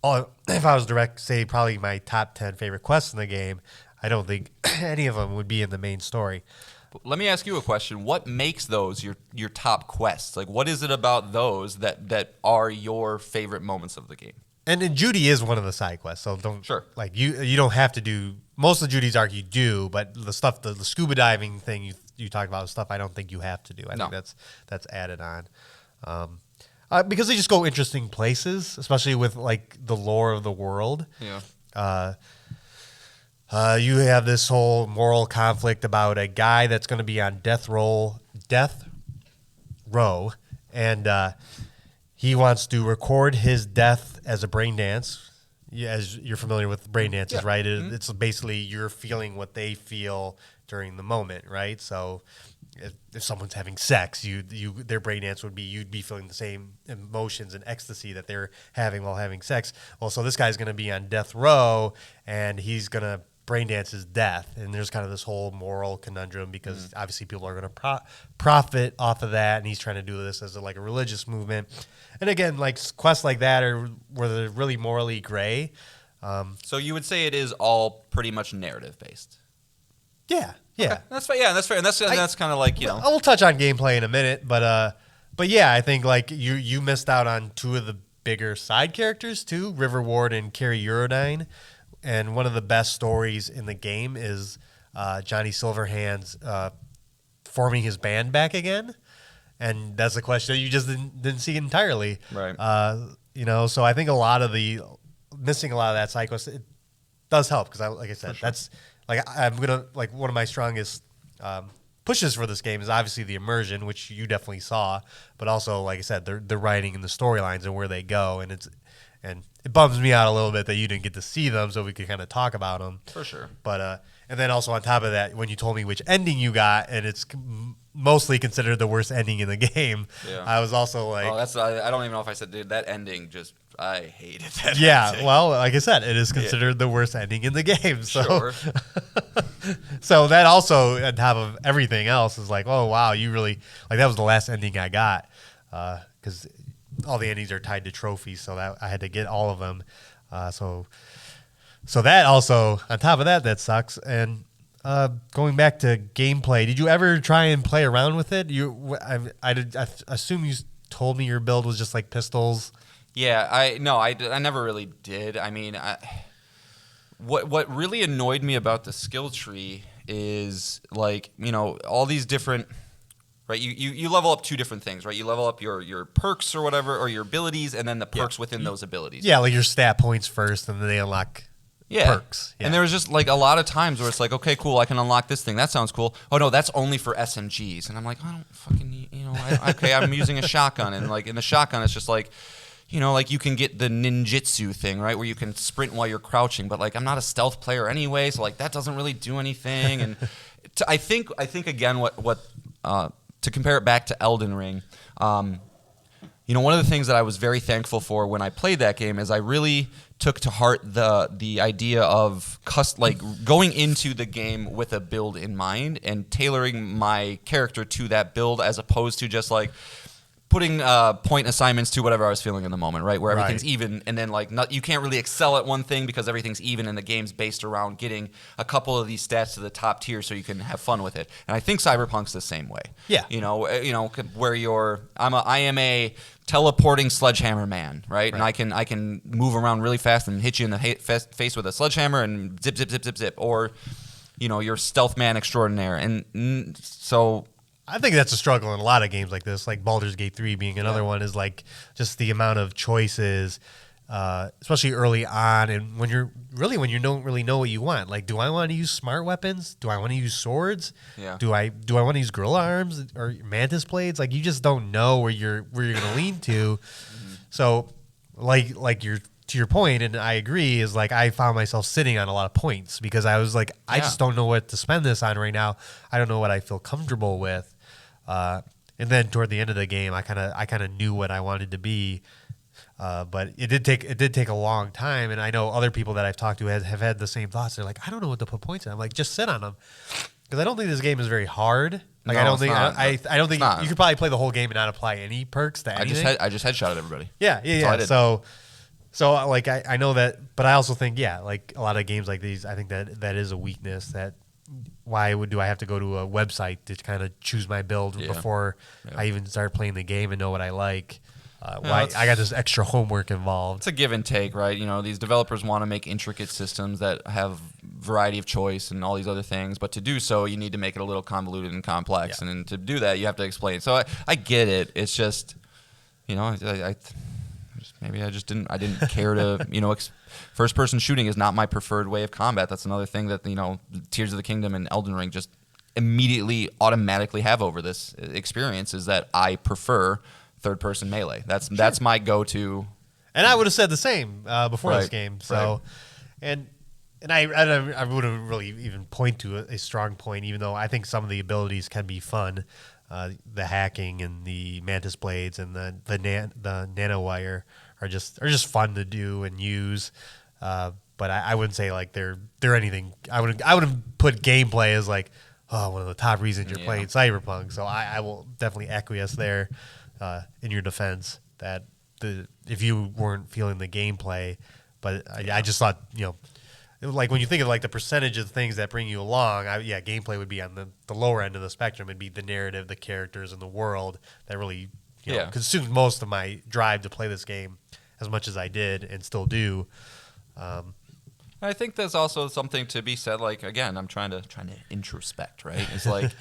I was to say probably my top 10 favorite quests in the game, I don't think any of them would be in the main story. Let me ask you a question. What makes those your top quests? Like, what is it about those that are your favorite moments of the game? And Judy is one of the side quests, so you don't have to do most of Judy's arc. You do, but the stuff, the scuba diving thing you talked about, stuff I don't think you have to do. I think that's added on, because they just go interesting places, especially with like the lore of the world. Yeah. You have this whole moral conflict about a guy that's going to be on death row, and he wants to record his death as a brain dance. As you're familiar with brain dances, right? It's basically you're feeling what they feel during the moment, right? So if someone's having sex, their brain dance would be you'd be feeling the same emotions and ecstasy that they're having while having sex. Well, so this guy's going to be on death row, and he's going to brain dance his death, and there's kind of this whole moral conundrum because obviously people are going to profit off of that, and he's trying to do this as a religious movement. And again, like quests like that where they're really morally gray. So you would say it is all pretty much narrative based. Yeah. Okay. That's fair. Yeah, that's fair, and that's kind of like We'll touch on gameplay in a minute, but yeah, I think like you missed out on two of the bigger side characters too, River Ward and Carrie Eurodyne. And one of the best stories in the game is Johnny Silverhand's forming his band back again, and that's a question that you just didn't see entirely, right? So I think missing a lot of that side quest, it does help because like I said, that's I'm gonna one of my strongest pushes for this game is obviously the immersion, which you definitely saw, but also like I said, the writing and the storylines and where they go, and it bums me out a little bit that you didn't get to see them, so we could kind of talk about them. For sure. But and then also on top of that, when you told me which ending you got, and it's mostly considered the worst ending in the game, I was also like, "Oh, I don't even know if I said, dude, that ending I hated that." Yeah, ending. well, like I said, it is considered the worst ending in the game. So, sure. So that also on top of everything else is like, oh wow, you really that was the last ending I got because. All the endings are tied to trophies, so that I had to get all of them. So that also, on top of that sucks. And going back to gameplay, did you ever try and play around with it? I assume you told me your build was just like pistols. Yeah, I never really did. I mean, what really annoyed me about the skill tree is all these different. Right, you level up two different things, right? You level up your perks or whatever, or your abilities, and then the perks within those abilities. Yeah, like your stat points first, and then they unlock perks. Yeah. And there was just a lot of times where it's like, okay, cool, I can unlock this thing. That sounds cool. Oh no, that's only for SMGs. And I'm like, I don't fucking, okay, I'm using a shotgun, and in the shotgun, it's just you can get the ninjutsu thing, right, where you can sprint while you're crouching. But I'm not a stealth player anyway, so that doesn't really do anything. And I think again, what to compare it back to Elden Ring, one of the things that I was very thankful for when I played that game is I really took to heart the idea of going into the game with a build in mind and tailoring my character to that build, as opposed to just like putting point assignments to whatever I was feeling in the moment, right? Where everything's even, and then you can't really excel at one thing because everything's even, and the game's based around getting a couple of these stats to the top tier so you can have fun with it. And I think Cyberpunk's the same way. Yeah. Where I am a teleporting sledgehammer man, right? And I can move around really fast and hit you in the face with a sledgehammer and zip, zip, zip, zip, zip. Or, you're stealth man extraordinaire. And so I think that's a struggle in a lot of games like this, like Baldur's Gate 3 being another one, is like just the amount of choices, especially early on, and when you don't really know what you want. Like, do I want to use smart weapons? Do I want to use swords? Yeah. Do I want to use gorilla arms or mantis blades? Like, you just don't know where you're going to lean to. So, like you're to your point, and I agree, is like I found myself sitting on a lot of points because I was like, I just don't know what to spend this on right now. I don't know what I feel comfortable with. And then toward the end of the game, I kind of knew what I wanted to be, but it did take a long time. And I know other people that I've talked to have had the same thoughts. They're like, I don't know what to put points in. I'm like, just sit on them, because I don't think this game is very hard. Like, No, I don't think you could probably play the whole game and not apply any perks to anything. I just headshotted everybody. Yeah. So like I know that, but I also think like a lot of games like these, I think that is a weakness. That why do I have to go to a website to kind of choose my build before I even start playing the game and know what I like? Why I got this extra homework involved. It's a give and take, right? These developers want to make intricate systems that have variety of choice and all these other things, but to do so, you need to make it a little convoluted and complex, and then to do that, you have to explain. So I get it. It's just, maybe I didn't care to, first-person shooting is not my preferred way of combat. That's another thing that, Tears of the Kingdom and Elden Ring just immediately automatically have over this experience, is that I prefer third-person melee. That's my go-to. And I would have said the same before this game. So, and I wouldn't really even point to a strong point, even though I think some of the abilities can be fun. The hacking and the mantis blades and the nanowire are just fun to do and use. But I wouldn't say like they're anything. I wouldn't put gameplay as like one of the top reasons you're playing Cyberpunk. So I will definitely acquiesce there in your defense that if you weren't feeling the gameplay, but I just thought like when you think of like the percentage of things that bring you along, gameplay would be on the lower end of the spectrum. It'd be the narrative, the characters, and the world that really consumed most of my drive to play this game as much as I did and still do. I think there's also something to be said. Like, again, I'm trying to introspect, right? It's like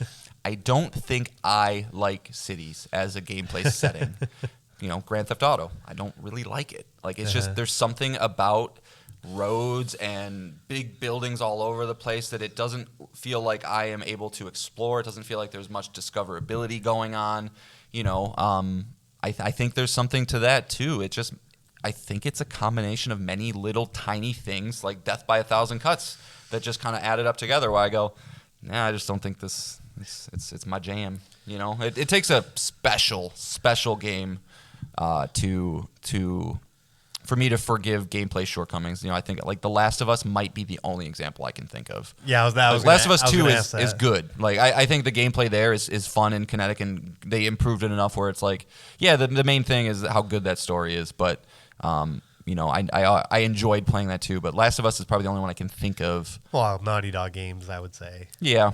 I don't think I like cities as a gameplay setting. Grand Theft Auto, I don't really like it. Like, it's just there's something about roads and big buildings all over the place that it doesn't feel like I am able to explore. It doesn't feel like there's much discoverability going on. I think there's something to that too. I think it's a combination of many little tiny things like Death by 1,000 Cuts that just kind of added up together where I go, I just don't think it's my jam. It takes a special game for me to forgive gameplay shortcomings. I think like The Last of Us might be the only example I can think of. Yeah, Last of Us 2 is good. Like I think the gameplay there is fun and kinetic, and they improved it enough where it's like, the main thing is how good that story is. But I enjoyed playing that too. But Last of Us is probably the only one I can think of. Well, Naughty Dog games, I would say. Yeah.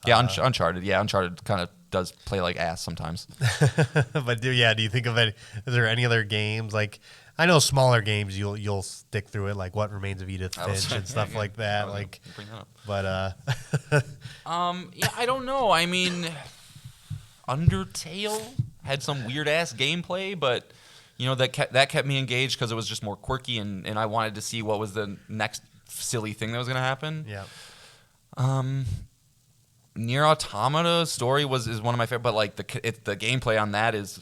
Uncharted. Yeah, Uncharted kind of does play like ass sometimes. But do you think of it? Is there any other games like? I know smaller games you'll stick through it, like What Remains of Edith Finch and stuff like that. Like, bring that up. But I don't know. I mean, Undertale had some weird ass gameplay, but that kept me engaged because it was just more quirky, and I wanted to see what was the next silly thing that was going to happen. Yeah. Nier Automata story is one of my favorite, but like the gameplay on that is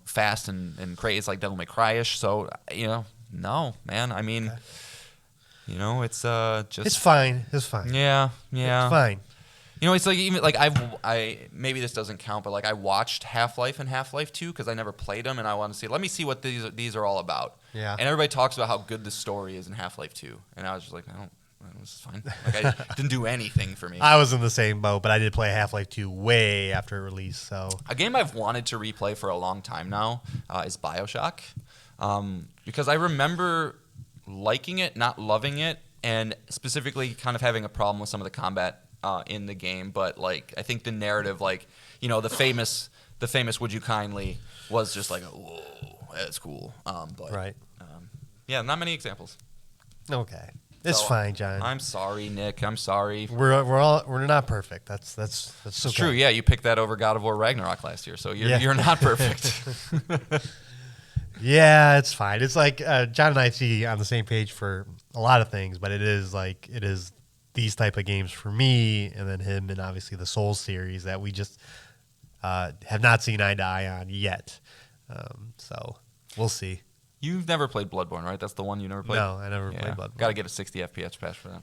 fast and crazy. It's like Devil May Cry-ish. So no, man. I mean, okay. it's just it's fine. It's fine. Yeah. It's fine. You know, it's like even like I maybe this doesn't count, but like I watched Half-Life and Half-Life 2 because I never played them, and I want to see. Let me see what these are all about. Yeah. And everybody talks about how good the story is in Half-Life 2, and I was just like, this is fine. Like I didn't do anything for me. I was in the same boat, but I did play Half-Life 2 way after release. So a game I've wanted to replay for a long time now is BioShock, because I remember liking it, not loving it, and specifically kind of having a problem with some of the combat in the game. But like I think the narrative, like the famous "Would you kindly" was just like, whoa, that's cool. But right. Yeah, not many examples. Okay. It's So, fine, John. I'm sorry, Nick. I'm sorry. We're not perfect. That's It's okay. true. Yeah, you picked that over God of War Ragnarok last year, so you're not perfect. Yeah, it's fine. It's like John and I see on the same page for a lot of things, but it is these type of games for me, and then him, and obviously the Souls series that we just have not seen eye to eye on yet. So we'll see. You've never played Bloodborne, right? That's the one you never played? No, I never played Bloodborne. Got to get a 60 FPS patch for that.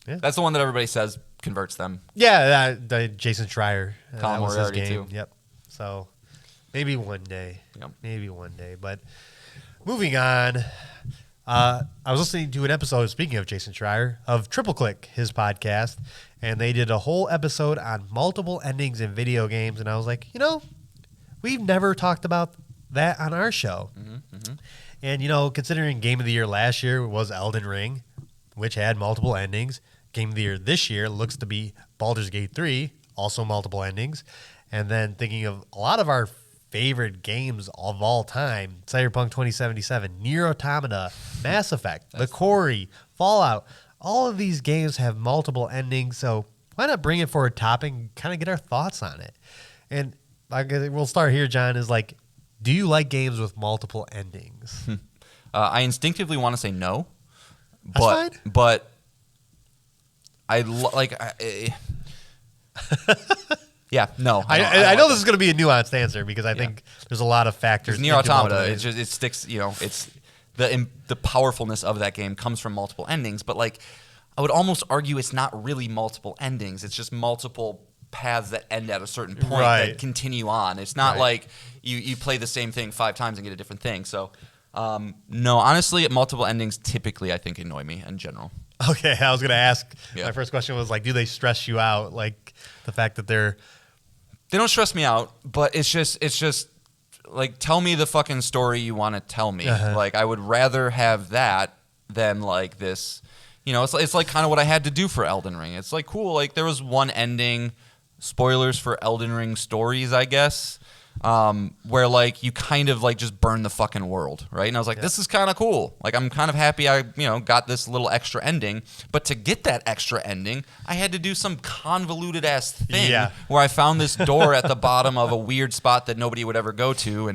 Yeah. That's the one that everybody says converts them. Yeah, Jason Schreier. Colin That was his Moriarty, game. too. Yep. So maybe one day. Yep. Maybe one day. But moving on, I was listening to an episode, speaking of Jason Schreier, of Triple Click, his podcast, and they did a whole episode on multiple endings in video games. And I was like, we've never talked about that on our show. And, considering Game of the Year last year was Elden Ring, which had multiple endings. Game of the Year this year looks to be Baldur's Gate 3, also multiple endings. And then thinking of a lot of our favorite games of all time, Cyberpunk 2077, Nier Automata, Mass Effect, The Quarry, Fallout. All of these games have multiple endings, so why not bring it for a topic and kind of get our thoughts on it? And we'll start here, John, is like, do you like games with multiple endings? I instinctively want to say no. That's fine. But yeah, no. I know this is going to be a nuanced answer because I think there's a lot of factors. Nier Automata, it sticks. It's the powerfulness of that game comes from multiple endings. But like, I would almost argue it's not really multiple endings. It's just multiple paths that end at a certain point that continue on. It's not like you play the same thing 5 times and get a different thing. So no, honestly, multiple endings typically I think annoy me in general. Okay, I was going to ask. My first question was like, do they stress you out? Like the fact that they don't stress me out, but it's just like, tell me the fucking story you want to tell me. Like I would rather have that than like this. It's like kind of what I had to do for Elden Ring. It's like cool. Like there was one ending. Spoilers for Elden Ring stories, I guess, where like you kind of like just burn the fucking world, right? And I was like, this is kind of cool. Like I'm kind of happy I got this little extra ending, but to get that extra ending, I had to do some convoluted ass thing where I found this door at the bottom of a weird spot that nobody would ever go to,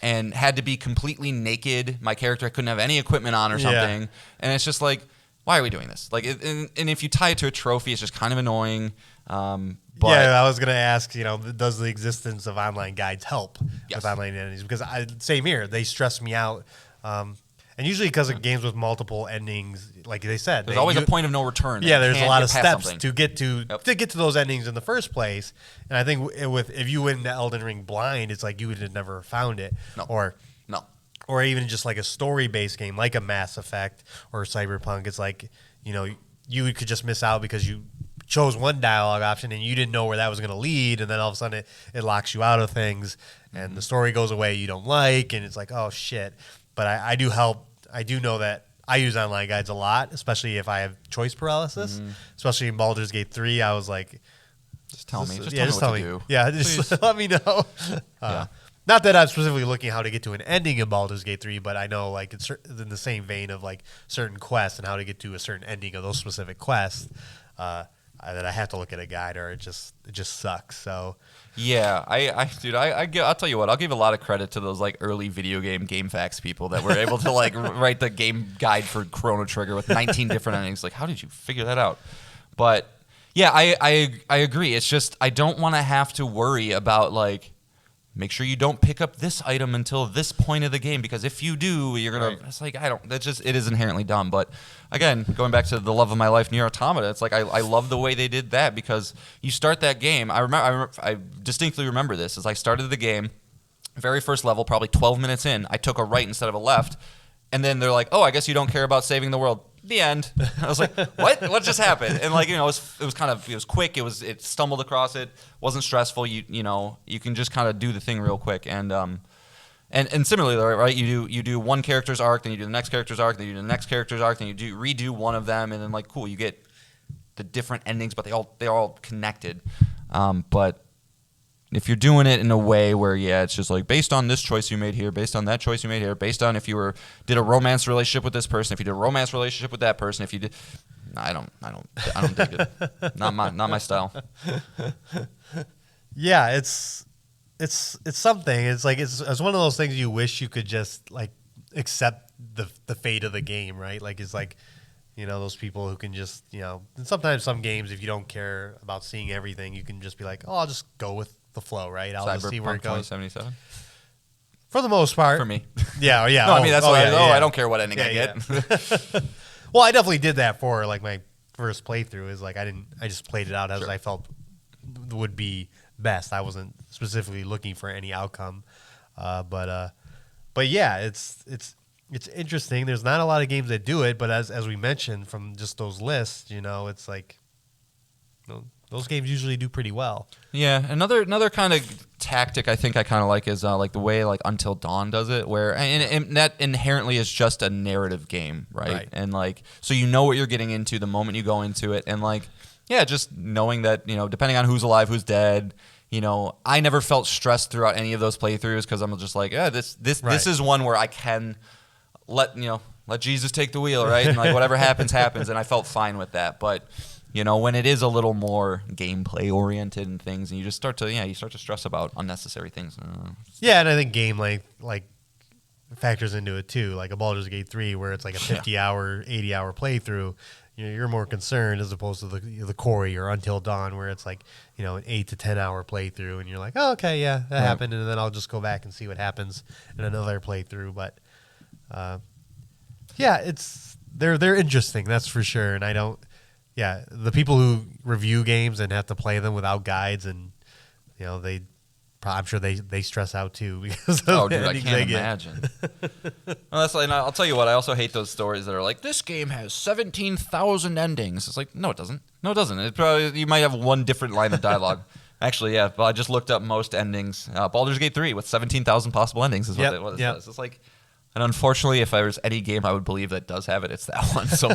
and had to be completely naked. My character couldn't have any equipment on or something, and it's just like, why are we doing this? Like, and if you tie it to a trophy, it's just kind of annoying. But I was going to ask, does the existence of online guides help with online endings? Because same here, they stress me out. And usually because of games with multiple endings, like they said, there's always a point of no return. Yeah, there's a lot of steps to get to those endings in the first place. And I think if you went into Elden Ring blind, it's like you would have never found it. Or even just like a story-based game like a Mass Effect or Cyberpunk. It's like, you could just miss out because you chose one dialogue option and you didn't know where that was going to lead, and then all of a sudden it locks you out of things, and the story goes away you don't like, and it's like, oh shit. But I do know that I use online guides a lot, especially if I have choice paralysis. Especially in Baldur's Gate 3, I was like, just tell me. Just tell me me what to do. Yeah, just let me know. Not that I'm specifically looking how to get to an ending in Baldur's Gate 3, but I know like it's in the same vein of like certain quests and how to get to a certain ending of those specific quests. That I have to look at a guide, or it just sucks. So yeah, I'll tell you what, I'll give a lot of credit to those like early video game facts people that were able to like write the game guide for Chrono Trigger with 19 different endings. Like, how did you figure that out? But yeah, I agree. It's just I don't want to have to worry about like make sure you don't pick up this item until this point of the game, because if you do, you're gonna. Right. It's like it is inherently dumb. But again, going back to the love of my life, Nier Automata, it's like I love the way they did that, because you start that game. I distinctly remember this as I started the game, very first level, probably 12 minutes in, I took a right instead of a left, and then they're like, "Oh, I guess you don't care about saving the world." The end. I was like, what just happened? And like, it was quick. It stumbled across it. Wasn't stressful. You can just kind of do the thing real quick. And similarly, right? You do one character's arc, then you do the next character's arc, then you do the next character's arc, then you redo one of them, and then like, cool, you get the different endings, but they're all connected. But if you're doing it in a way where, it's just like based on this choice you made here, based on that choice you made here, based on if you did a romance relationship with this person, if you did a romance relationship with that person, if you did, I don't dig it. Not my style. Yeah, it's something. It's like it's one of those things you wish you could just like accept the fate of the game, right? Like it's like, those people who can just, and sometimes some games, if you don't care about seeing everything, you can just be like, oh, I'll just go with the flow, right? I'll just see where it goes. 2077? For the most part. For me. Yeah. No, I mean, that's why I don't care what ending I get. Yeah. Well, I definitely did that for like my first playthrough. Is like I just played it out as I felt would be best. I wasn't specifically looking for any outcome. But yeah, it's interesting. There's not a lot of games that do it, but as we mentioned from just those lists, it's like those games usually do pretty well. Yeah, another kind of tactic I think I kind of like is like the way like Until Dawn does it, where and that inherently is just a narrative game, right? And like so you know what you're getting into the moment you go into it, and like just knowing that depending on who's alive, who's dead. I never felt stressed throughout any of those playthroughs because I'm just like, this is one where I can let Jesus take the wheel, right? And like whatever happens, and I felt fine with that. But when it is a little more gameplay oriented and things, and you just start to stress about unnecessary things. Yeah, and I think game length like factors into it too. Like a Baldur's Gate 3, where it's like a 50-hour, 80-hour playthrough. You're more concerned as opposed to the Quarry or Until Dawn, where it's like an 8 to 10 hour playthrough, and you're like, oh, okay, yeah, that happened, and then I'll just go back and see what happens in another playthrough. But they're interesting, that's for sure. And I don't. Yeah, the people who review games and have to play them without guides, and I'm sure they stress out too because of dude, I can't imagine. Well, that's like, I'll tell you what. I also hate those stories that are like, this game has 17,000 endings. It's like, no, it doesn't. No, it doesn't. It probably you might have one different line of dialogue. Actually, yeah. But I just looked up most endings. Baldur's Gate 3 with 17,000 possible endings is what it says. It's like. And unfortunately, if there was any game I would believe that does have it, it's that one. So,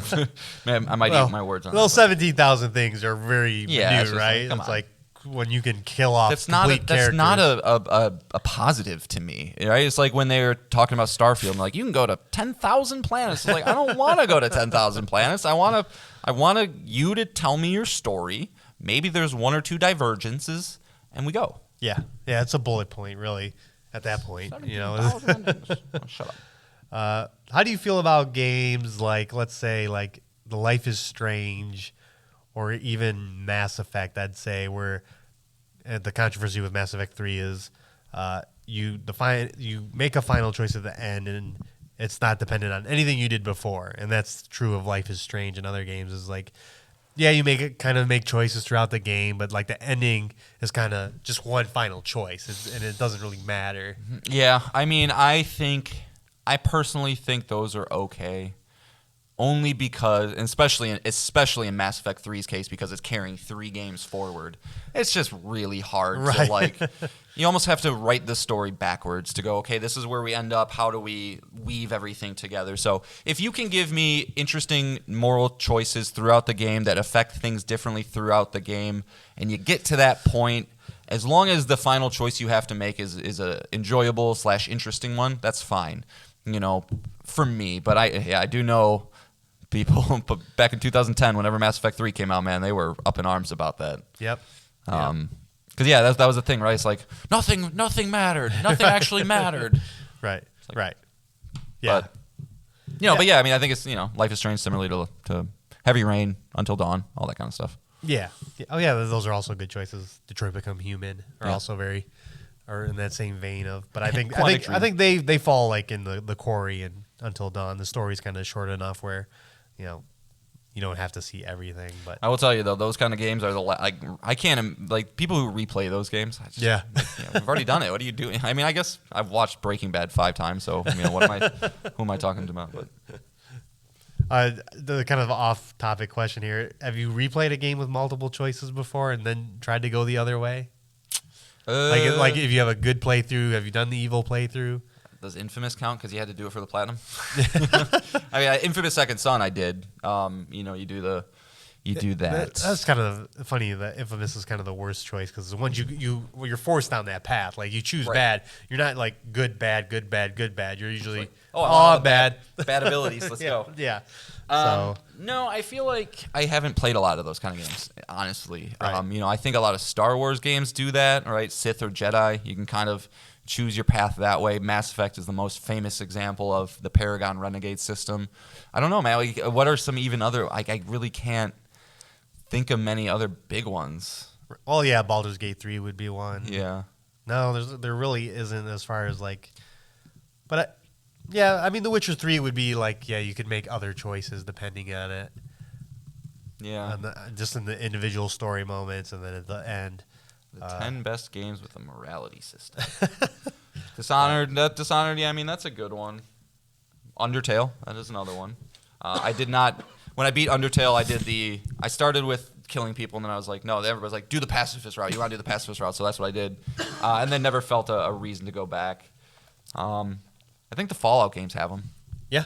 man, I might eat my words on that. Well, 17,000 things are very new, right? Like, it's like when you can kill off complete characters. That's not a positive to me, right? It's like when they were talking about Starfield, and like, you can go to 10,000 planets. It's like, I don't want to go to 10,000 planets. I want you to tell me your story. Maybe there's one or two divergences, and we go. Yeah, it's a bullet point, really. At that point, Shut up. How do you feel about games like, let's say, like The Life is Strange, or even Mass Effect? I'd say where the controversy with Mass Effect 3 is you make a final choice at the end, and it's not dependent on anything you did before, and that's true of Life is Strange and other games. Is like, you make choices throughout the game, but like the ending is kind of just one final choice, and it doesn't really matter. Yeah, I mean, I personally think those are okay, only because, and especially in Mass Effect 3's case, because it's carrying 3 games forward. It's just really hard to like. You almost have to write the story backwards to go, okay, this is where we end up. How do we weave everything together? So if you can give me interesting moral choices throughout the game that affect things differently throughout the game, and you get to that point, as long as the final choice you have to make is a enjoyable / interesting one, that's fine. For me. But I do know people. But back in 2010, whenever Mass Effect 3 came out, man, they were up in arms about that. Yep. Because that was the thing, right? It's like nothing mattered. Nothing actually mattered. Right. Like, right. Yeah. But I mean, I think it's Life is Strange, similarly to Heavy Rain, Until Dawn, all that kind of stuff. Yeah. Oh yeah, those are also good choices. Detroit Become Human are also very are in that same vein of. But I think Quantic I think they fall like in the Quarry and Until Dawn. The story's kind of short enough where, you don't have to see everything. But I will tell you though, those kind of games are I can't like people who replay those games. We've already done it. What are you doing? I mean, I guess I've watched Breaking Bad 5 times, so who am I talking about? But the kind of off-topic question here: have you replayed a game with multiple choices before and then tried to go the other way? Like if you have a good playthrough, have you done the evil playthrough? Does Infamous count because you had to do it for the platinum? I mean, Infamous Second Son, I did. You do that. That's kind of funny that Infamous is kind of the worst choice because once you're forced down that path, like you choose bad. You're not like good, bad, good, bad, good, bad. You're usually like, oh, bad abilities. Let's go. Yeah. No, I feel like I haven't played a lot of those kind of games, honestly. Right. I think a lot of Star Wars games do that, right? Sith or Jedi, you can kind of choose your path that way. Mass Effect is the most famous example of the Paragon Renegade system. I don't know, man. Like, what are some even other? Like, I really can't think of many other big ones. Well, yeah, Baldur's Gate 3 would be one. Yeah. No, there really isn't as far as like, but I mean, The Witcher 3 would be like, you could make other choices depending on it. Yeah. Just in the individual story moments, and then at the end. The 10 best games with a morality system. Dishonored, yeah, I mean, that's a good one. Undertale, that is another one. I did not, when I beat Undertale, I started with killing people, and then I was like, no, everybody's like, do the pacifist route. You want to do the pacifist route, so that's what I did. And then never felt a reason to go back. I think the Fallout games have them. Yeah.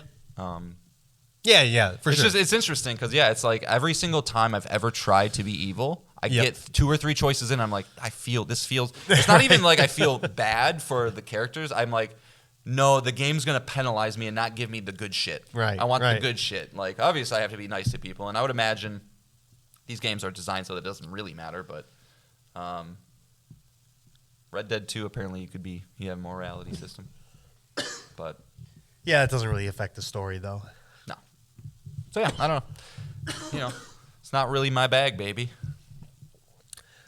Yeah, for sure. It's interesting, because, it's like every single time I've ever tried to be evil, I get 2 or 3 choices in. I'm like, it's not even like I feel bad for the characters. I'm like, no, the game's going to penalize me and not give me the good shit. Right. I want the good shit. Like, obviously, I have to be nice to people. And I would imagine these games are designed so that it doesn't really matter. But Red Dead 2, apparently, you have a morality system. But yeah, it doesn't really affect the story, though. No. So, yeah, I don't know. It's not really my bag, baby.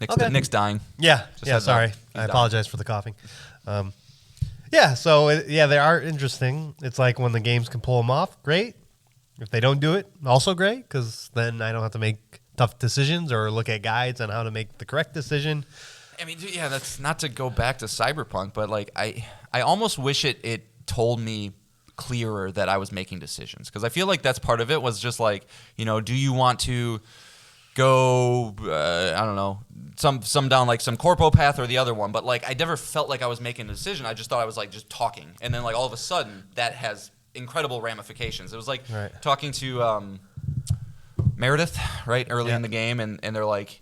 Nick's dying. Yeah, Just sorry. I apologize for the coughing. They are interesting. It's like when the games can pull them off, great. If they don't do it, also great, because then I don't have to make tough decisions or look at guides on how to make the correct decision. I mean, yeah, that's not to go back to Cyberpunk, but like I almost wish it told me clearer that I was making decisions, because I feel like that's part of it was just like, do you want to go, I don't know, some down like some corpo path or the other one, but like I never felt like I was making a decision. I just thought I was like just talking, and then like all of a sudden that has incredible ramifications. It was like talking to Meredith early in the game, and they're like,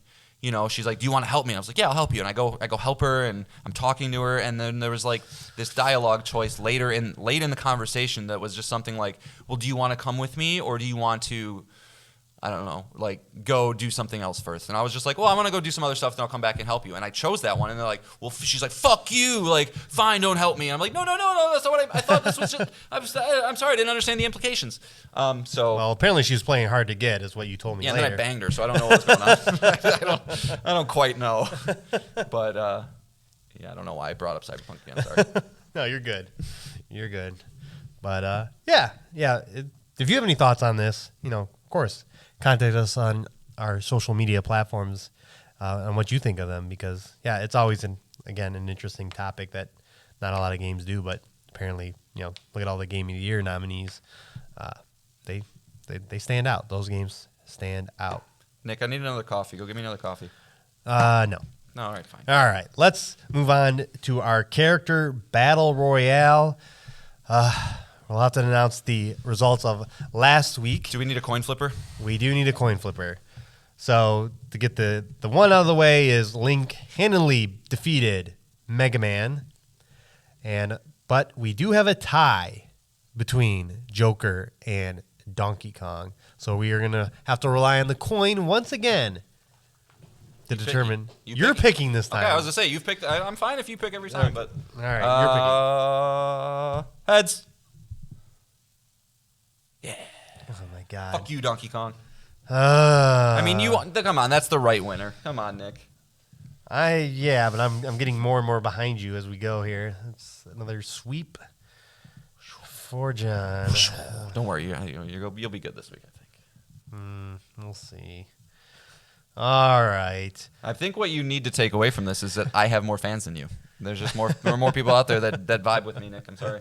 she's like, do you want to help me? And I was like, yeah, I'll help you. And I go help her, and I'm talking to her, and then there was like this dialogue choice late in the conversation that was just something like, well, do you want to come with me, or do you want to, I don't know, like go do something else first? And I was just like, well, I'm going to go do some other stuff, then I'll come back and help you. And I chose that one. And they're like, well, she's like, fuck you. Like, fine, don't help me. And I'm like, no, that's not what I thought this was just, I'm sorry, I didn't understand the implications. Well, apparently she was playing hard to get is what you told me later. And then I banged her, so I don't know what's going on. I don't quite know. But, I don't know why I brought up Cyberpunk again. Sorry. No, you're good. You're good. But, if you have any thoughts on this, of course, contact us on our social media platforms on what you think of them, because it's always an interesting topic that not a lot of games do, but apparently look at all the Game of the Year nominees, they stand out. Those games stand out. Nick, I need another coffee. Go get me another coffee. No. No, all right, fine. All right, let's move on to our character battle royale. We'll have to announce the results of last week. Do we need a coin flipper? We do need a coin flipper. So to get the one out of the way is Link handily defeated Mega Man. But we do have a tie between Joker and Donkey Kong. So we are going to have to rely on the coin once again to determine. You're picking this time. Okay, I was going to say, you've picked. I'm fine if you pick every time, but. All right, you're picking. Heads. Yeah. Oh, my God. Fuck you, Donkey Kong. I mean, come on, that's the right winner. Come on, Nick. Yeah, but I'm getting more and more behind you as we go here. It's another sweep for John. Don't worry, you'll be good this week, I think. We'll see. All right. I think what you need to take away from this is that I have more fans than you. There are more people out there that vibe with me, Nick. I'm sorry.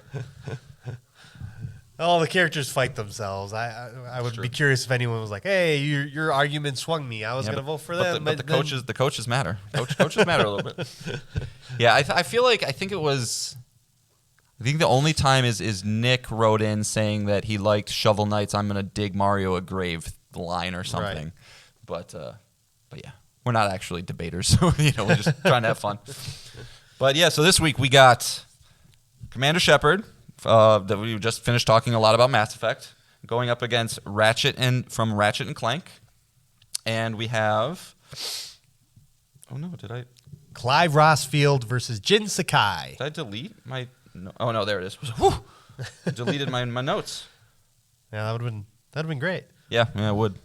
Oh, the characters fight themselves. I would be curious if anyone was like, "Hey, your argument swung me. I was going to vote for them." But the coaches matter. Coaches matter a little bit. Yeah, I feel like I think the only time is Nick wrote in saying that he liked Shovel Knight's "I'm going to dig Mario a grave" line or something. Right. But yeah, we're not actually debaters, so we're just trying to have fun. But yeah, so this week we got Commander Shepard. That we just finished talking a lot about Mass Effect, going up against Ratchet and Clank, and we have. Oh no! Did I? Clive Rossfield versus Jin Sakai. Did I delete my? No, oh no! There it is. Whew! I deleted my notes. Yeah, that would have been great. Yeah, it would.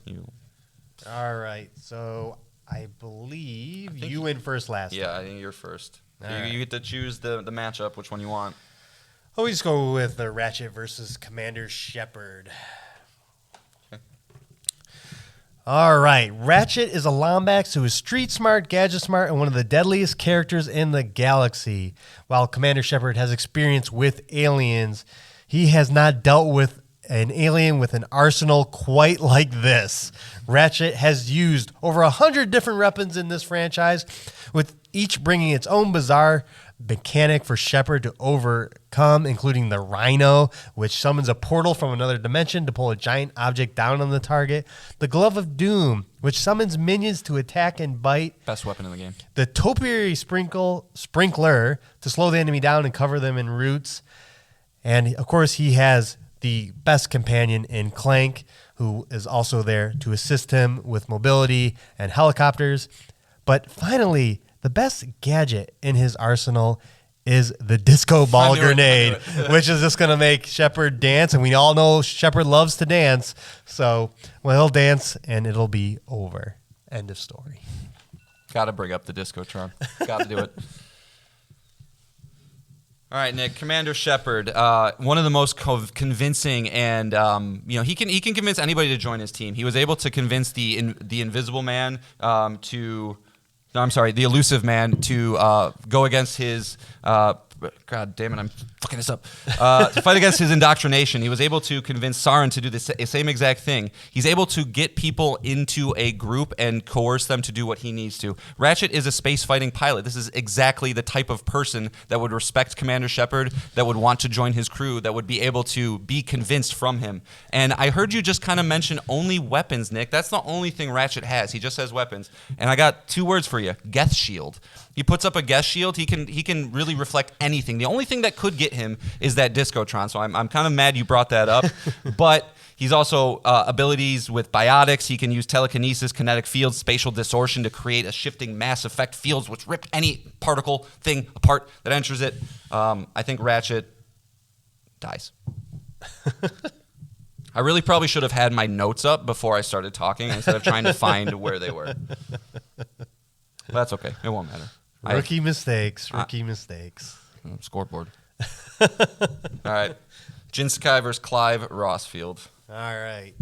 All right, so I believe you went first last. Yeah, time. I think you're first. You get to choose the matchup, which one you want. Oh, we just go with the Ratchet versus Commander Shepard. Okay. All right. Ratchet is a Lombax who is street smart, gadget smart, and one of the deadliest characters in the galaxy. While Commander Shepard has experience with aliens, he has not dealt with an alien with an arsenal quite like this. Ratchet has used over 100 different weapons in this franchise, with each bringing its own bizarre mechanic for Shepard to overcome, including the Rhino, which summons a portal from another dimension to pull a giant object down on the target, the Glove of Doom, which summons minions to attack and bite, best weapon in the game, the Topiary Sprinkler to slow the enemy down and cover them in roots, and of course he has the best companion in Clank, who is also there to assist him with mobility and helicopters. But finally, the best gadget in his arsenal is the disco ball grenade, which is just going to make Shepard dance. And we all know Shepard loves to dance. So, he'll dance and it'll be over. End of story. Got to bring up the Discotron. Got to do it. All right, Nick. Commander Shepard, one of the most convincing, and he can convince anybody to join his team. He was able to convince the Invisible Man the Elusive Man to go against his. God damn it, I'm fucking this up. To fight against his indoctrination, he was able to convince Saren to do the same exact thing. He's able to get people into a group and coerce them to do what he needs to. Ratchet is a space fighting pilot. This is exactly the type of person that would respect Commander Shepard, that would want to join his crew, that would be able to be convinced from him. And I heard you just kind of mention only weapons, Nick. That's the only thing Ratchet has. He just has weapons. And I got 2 words for you: Geth Shield. He puts up a Geth Shield. He can really reflect anything. The only thing that could get him is that Discotron. So I'm kind of mad you brought that up. But he's also abilities with biotics. He can use telekinesis, kinetic fields, spatial distortion to create a shifting mass effect fields, which rip any particle thing apart that enters it. I think Ratchet dies. I really probably should have had my notes up before I started talking instead of trying to find where they were. But that's okay. It won't matter. Rookie mistakes. Scoreboard. All right. Jin Sakai versus Clive Rossfield. All right.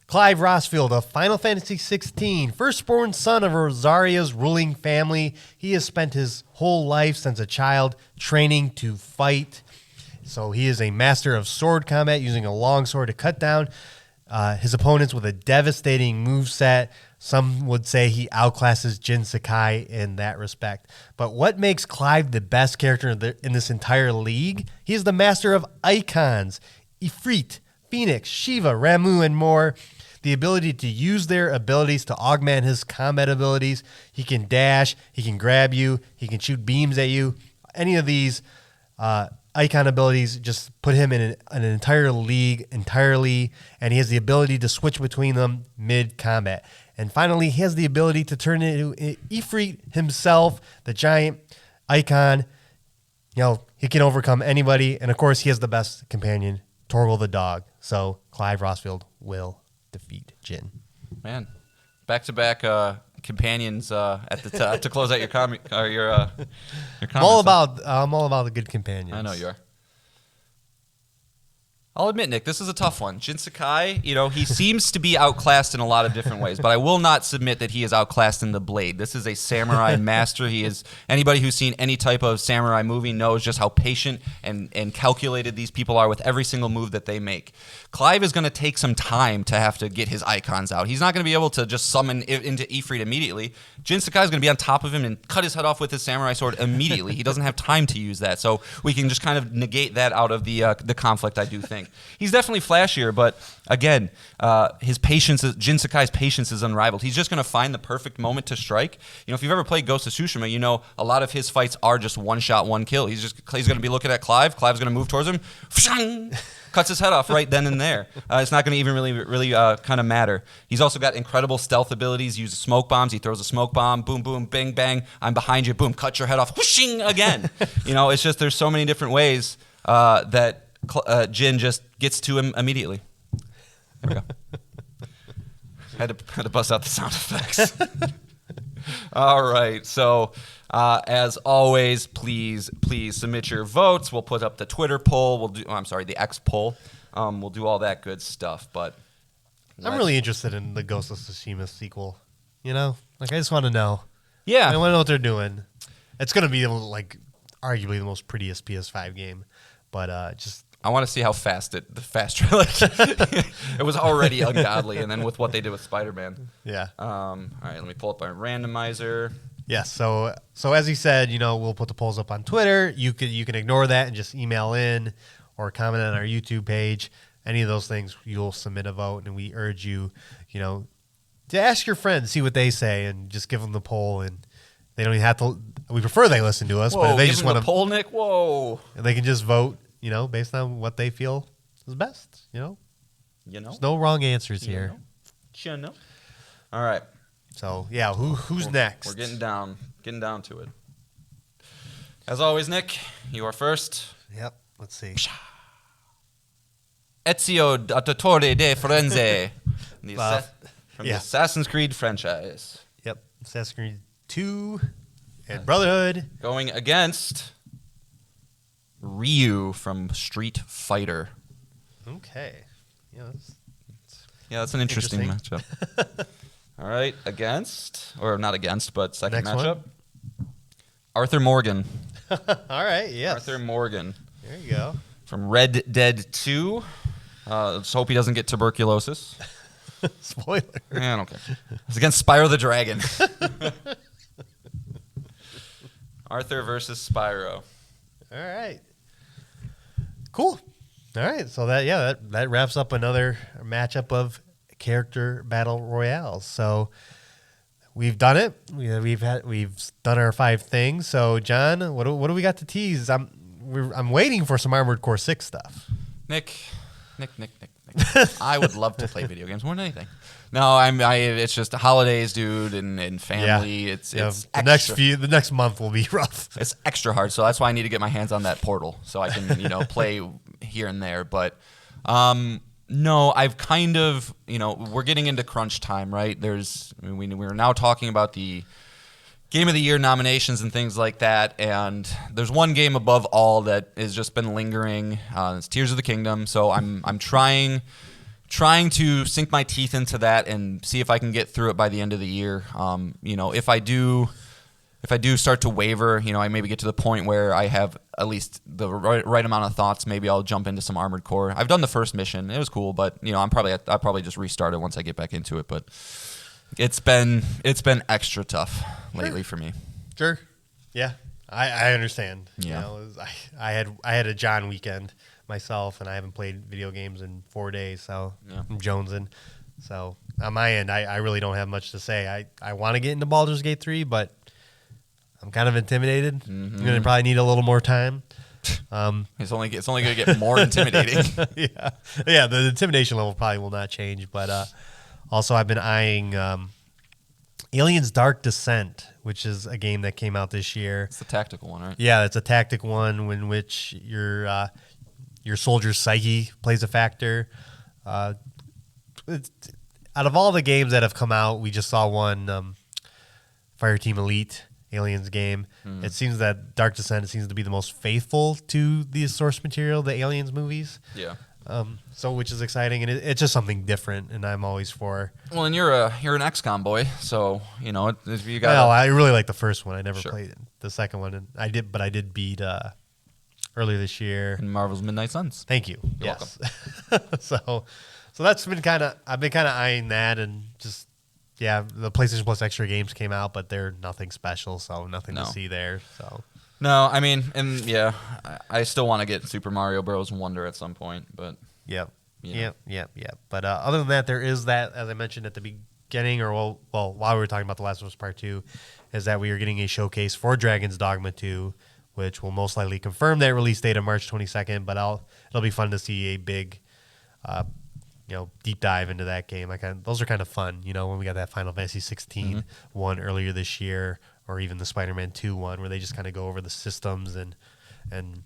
Clive Rossfield of Final Fantasy XVI, firstborn son of Rosaria's ruling family. He has spent his whole life since a child training to fight. So he is a master of sword combat, using a long sword to cut down his opponents with a devastating moveset. Some would say he outclasses Jin Sakai in that respect. But what makes Clive the best character in this entire league? He is the master of icons: Ifrit, Phoenix, Shiva, Ramu, and more. The ability to use their abilities to augment his combat abilities. He can dash, he can grab you, he can shoot beams at you. Any of these icon abilities just put him in an entire league entirely, and he has the ability to switch between them mid-combat. And finally, he has the ability to turn into Ifrit himself, the giant icon. He can overcome anybody. And, of course, he has the best companion, Torgal the dog. So Clive Rossfield will defeat Jin. Man, back-to-back companions at the to close out your comments. I'm all about the good companions. I know you are. I'll admit, Nick, this is a tough one. Jin Sakai, he seems to be outclassed in a lot of different ways, but I will not submit that he is outclassed in the blade. This is a samurai master. He is anybody who's seen any type of samurai movie knows just how patient and calculated these people are with every single move that they make. Clive is going to take some time to have to get his icons out. He's not going to be able to just summon into Ifrit immediately. Jin Sakai is going to be on top of him and cut his head off with his samurai sword immediately. He doesn't have time to use that, so we can just kind of negate that out of the conflict, I do think. He's definitely flashier, but again, Jin Sakai's patience is unrivaled. He's just going to find the perfect moment to strike. If you've ever played Ghost of Tsushima, a lot of his fights are just one shot, one kill. He's going to be looking at Clive. Clive's going to move towards him, cuts his head off right then and there. It's not going to even really kind of matter. He's also got incredible stealth abilities. He uses smoke bombs. He throws a smoke bomb. Boom, boom, bang, bang. I'm behind you. Boom, cut your head off. Whooshing again. It's just there's so many different ways that Jin just gets to him immediately. There we go. had to bust out the sound effects. All right. So, as always, please submit your votes. We'll put up the Twitter poll. The X poll. We'll do all that good stuff. But I'm really interested in the Ghost of Tsushima sequel. I just want to know. Yeah, I want to know what they're doing. It's going to be arguably the most prettiest PS5 game, but I want to see how fast it was already ungodly, and then with what they did with Spider-Man. Yeah. All right, let me pull up my randomizer. Yes. So as he said, we'll put the polls up on Twitter. You can ignore that and just email in or comment on our YouTube page. Any of those things, you'll submit a vote, and we urge you, to ask your friends, see what they say, and just give them the poll. And they don't even have to. We prefer they listen to us, but if they just want to poll, Nick. Whoa. They can just vote. Based on what they feel is best, There's no wrong answers here. All right. So, yeah, who's next? We're getting down to it. As always, Nick, you are first. Yep, let's see. Ezio Dattatore de Firenze. From the yeah. Assassin's Creed franchise. Yep, Assassin's Creed 2 and Brotherhood. Going against Ryu from Street Fighter. Okay. Yeah, that's an interesting matchup. All right, second Next matchup. One? Arthur Morgan. All right, yes. Arthur Morgan. There you go. From Red Dead 2. Let's hope he doesn't get tuberculosis. Spoiler. I don't care. It's against Spyro the Dragon. Arthur versus Spyro. All right. Cool. All right. So that wraps up another matchup of character battle royales. So we've done it. We've done our 5 things. So John, what do we got to tease? I'm waiting for some Armored Core 6 stuff. Nick. I would love to play video games more than anything. No, it's just the holidays, dude, and family. Yeah. It's the next month will be rough. It's extra hard, so that's why I need to get my hands on that Portal so I can play here and there. But no, I've kind of we're getting into crunch time, right? We're now talking about the Game of the Year nominations and things like that, and there's one game above all that has just been lingering. It's Tears of the Kingdom. So I'm trying to sink my teeth into that and see if I can get through it by the end of the year. If I do start to waver, I maybe get to the point where I have at least the right amount of thoughts. Maybe I'll jump into some Armored Core. I've done the first mission; it was cool, but I'll probably just restart it once I get back into it. But it's been extra tough lately for me. Sure. Yeah, I understand. Yeah. I had a John weekend myself, and I haven't played video games in 4 days, so yeah. I'm jonesing. So on my end, I really don't have much to say. I want to get into Baldur's Gate 3, but I'm kind of intimidated. Mm-hmm. I'm going to probably need a little more time. It's only going to get more intimidating. Yeah. The intimidation level probably will not change, but also I've been eyeing Aliens Dark Descent, which is a game that came out this year. It's the tactical one, right? Yeah, it's a tactic one in which your soldier's psyche plays a factor. Out of all the games that have come out, we just saw one Fireteam Elite Aliens game. It seems that Dark Descent seems to be the most faithful to the source material, the Aliens movies. Yeah. So which is exciting, and it's just something different, and I'm always for. Well, and you're an XCOM boy, so if you got. Well, I really like the first one. I never Sure. played the second one, and I did beat earlier this year. Marvel's Midnight Suns. Thank you. You're Yes. so that's been I've been kind of eyeing that, and just the PlayStation Plus extra games came out, but they're nothing special, so nothing to see there. So. No, I mean, and I still want to get Super Mario Bros. Wonder at some point, but Yep. Yeah. Yep. But other than that, there is that, as I mentioned at the beginning, or while we were talking about The Last of Us Part 2, is that we are getting a showcase for Dragon's Dogma 2, which will most likely confirm that release date of March 22nd, but it'll be fun to see a big deep dive into that game. Those are kind of fun, when we got that Final Fantasy 16 one earlier this year, or even the Spider-Man 2 one, where they just kind of go over the systems and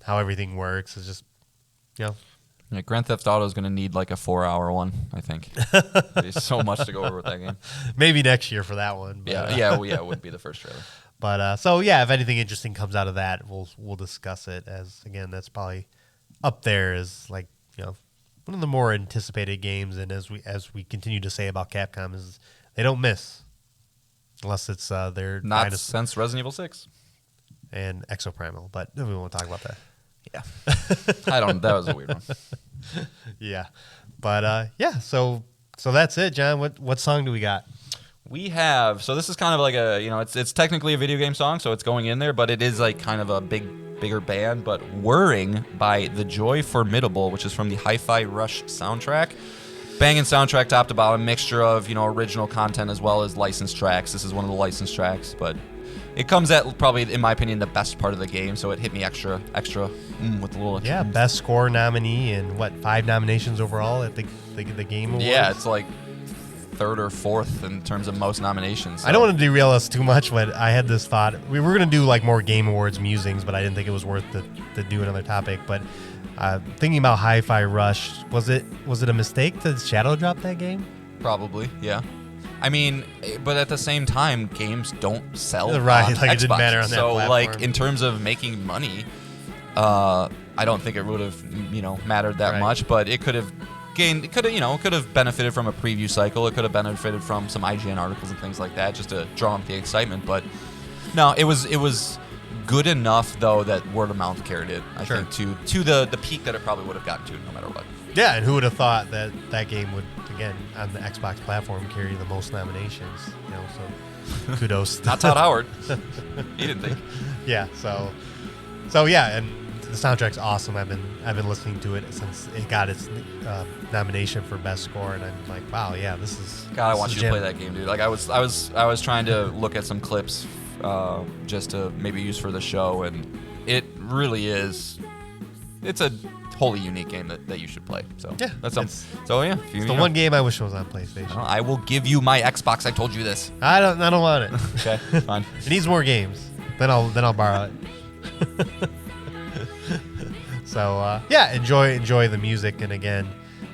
how everything works. It's just, Yeah, Grand Theft Auto is going to need like a 4-hour one, I think. There's so much to go over with that game. maybe next year for that one. But, it would be the first trailer. But if anything interesting comes out of that, we'll discuss it. As again, that's probably up there as one of the more anticipated games. And as we continue to say about Capcom, is they don't miss unless it's their not since Resident Evil 6 and Exoprimal. But we won't talk about that. Yeah, that was a weird one. Yeah, but so that's it, John. What song do we got? We have, so this is kind of like it's technically a video game song, so it's going in there, but it is like kind of a bigger band. But Whirring by The Joy Formidable, which is from the Hi-Fi Rush soundtrack. Banging soundtrack top to bottom, mixture of original content as well as licensed tracks. This is one of the licensed tracks, but it comes at probably, in my opinion, the best part of the game, so it hit me extra with a little. Yeah, best score nominee and 5 nominations overall at the Game Awards. Yeah, it's like third or fourth in terms of most nominations. So. I don't want to derail us too much, but I had this thought. We were going to do like more Game Awards musings, but I didn't think it was worth to do another topic. But thinking about Hi-Fi Rush, was it a mistake to shadow drop that game? Probably, yeah. I mean, but at the same time, games don't sell right, on like Xbox. It didn't matter on that platform. So, like, in terms of making money, I don't think it would have, mattered that much. But it could have gained, it could have benefited from a preview cycle. It could have benefited from some IGN articles and things like that, just to draw up the excitement. But no, it was good enough though that word of mouth carried it. I think to the peak that it probably would have gotten to, no matter what. Yeah, and who would have thought that game would, again, on the Xbox platform, carry the most nominations? So kudos. Not Todd Howard. He didn't think. Yeah. So yeah, and the soundtrack's awesome. I've been listening to it since it got its nomination for best score, and I'm like, wow, yeah, this is. God, I want you to play that game, dude. Like I was trying to look at some clips just to maybe use for the show, and it really is. It's a wholly unique game that you should play. So yeah, that's so yeah. It's the one game I wish was on PlayStation. I will give you my Xbox. I told you this. I don't want it. Okay, fine. It needs more games. Then I'll borrow it. So enjoy the music, and again,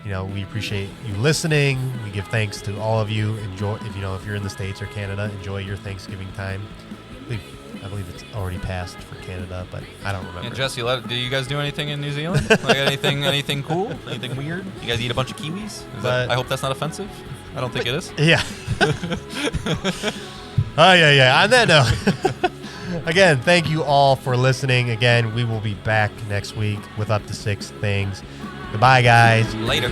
we appreciate you listening. We give thanks to all of you. Enjoy if you're in the States or Canada, enjoy your Thanksgiving time. I believe it's already passed for Canada, but I don't remember. And Jesse, do you guys do anything in New Zealand? Like anything cool? Anything weird? You guys eat a bunch of kiwis? I hope that's not offensive. I don't think it is. Yeah. Oh yeah. On that note, again, thank you all for listening. Again, we will be back next week with Up to 6 Things. Goodbye, guys. Later.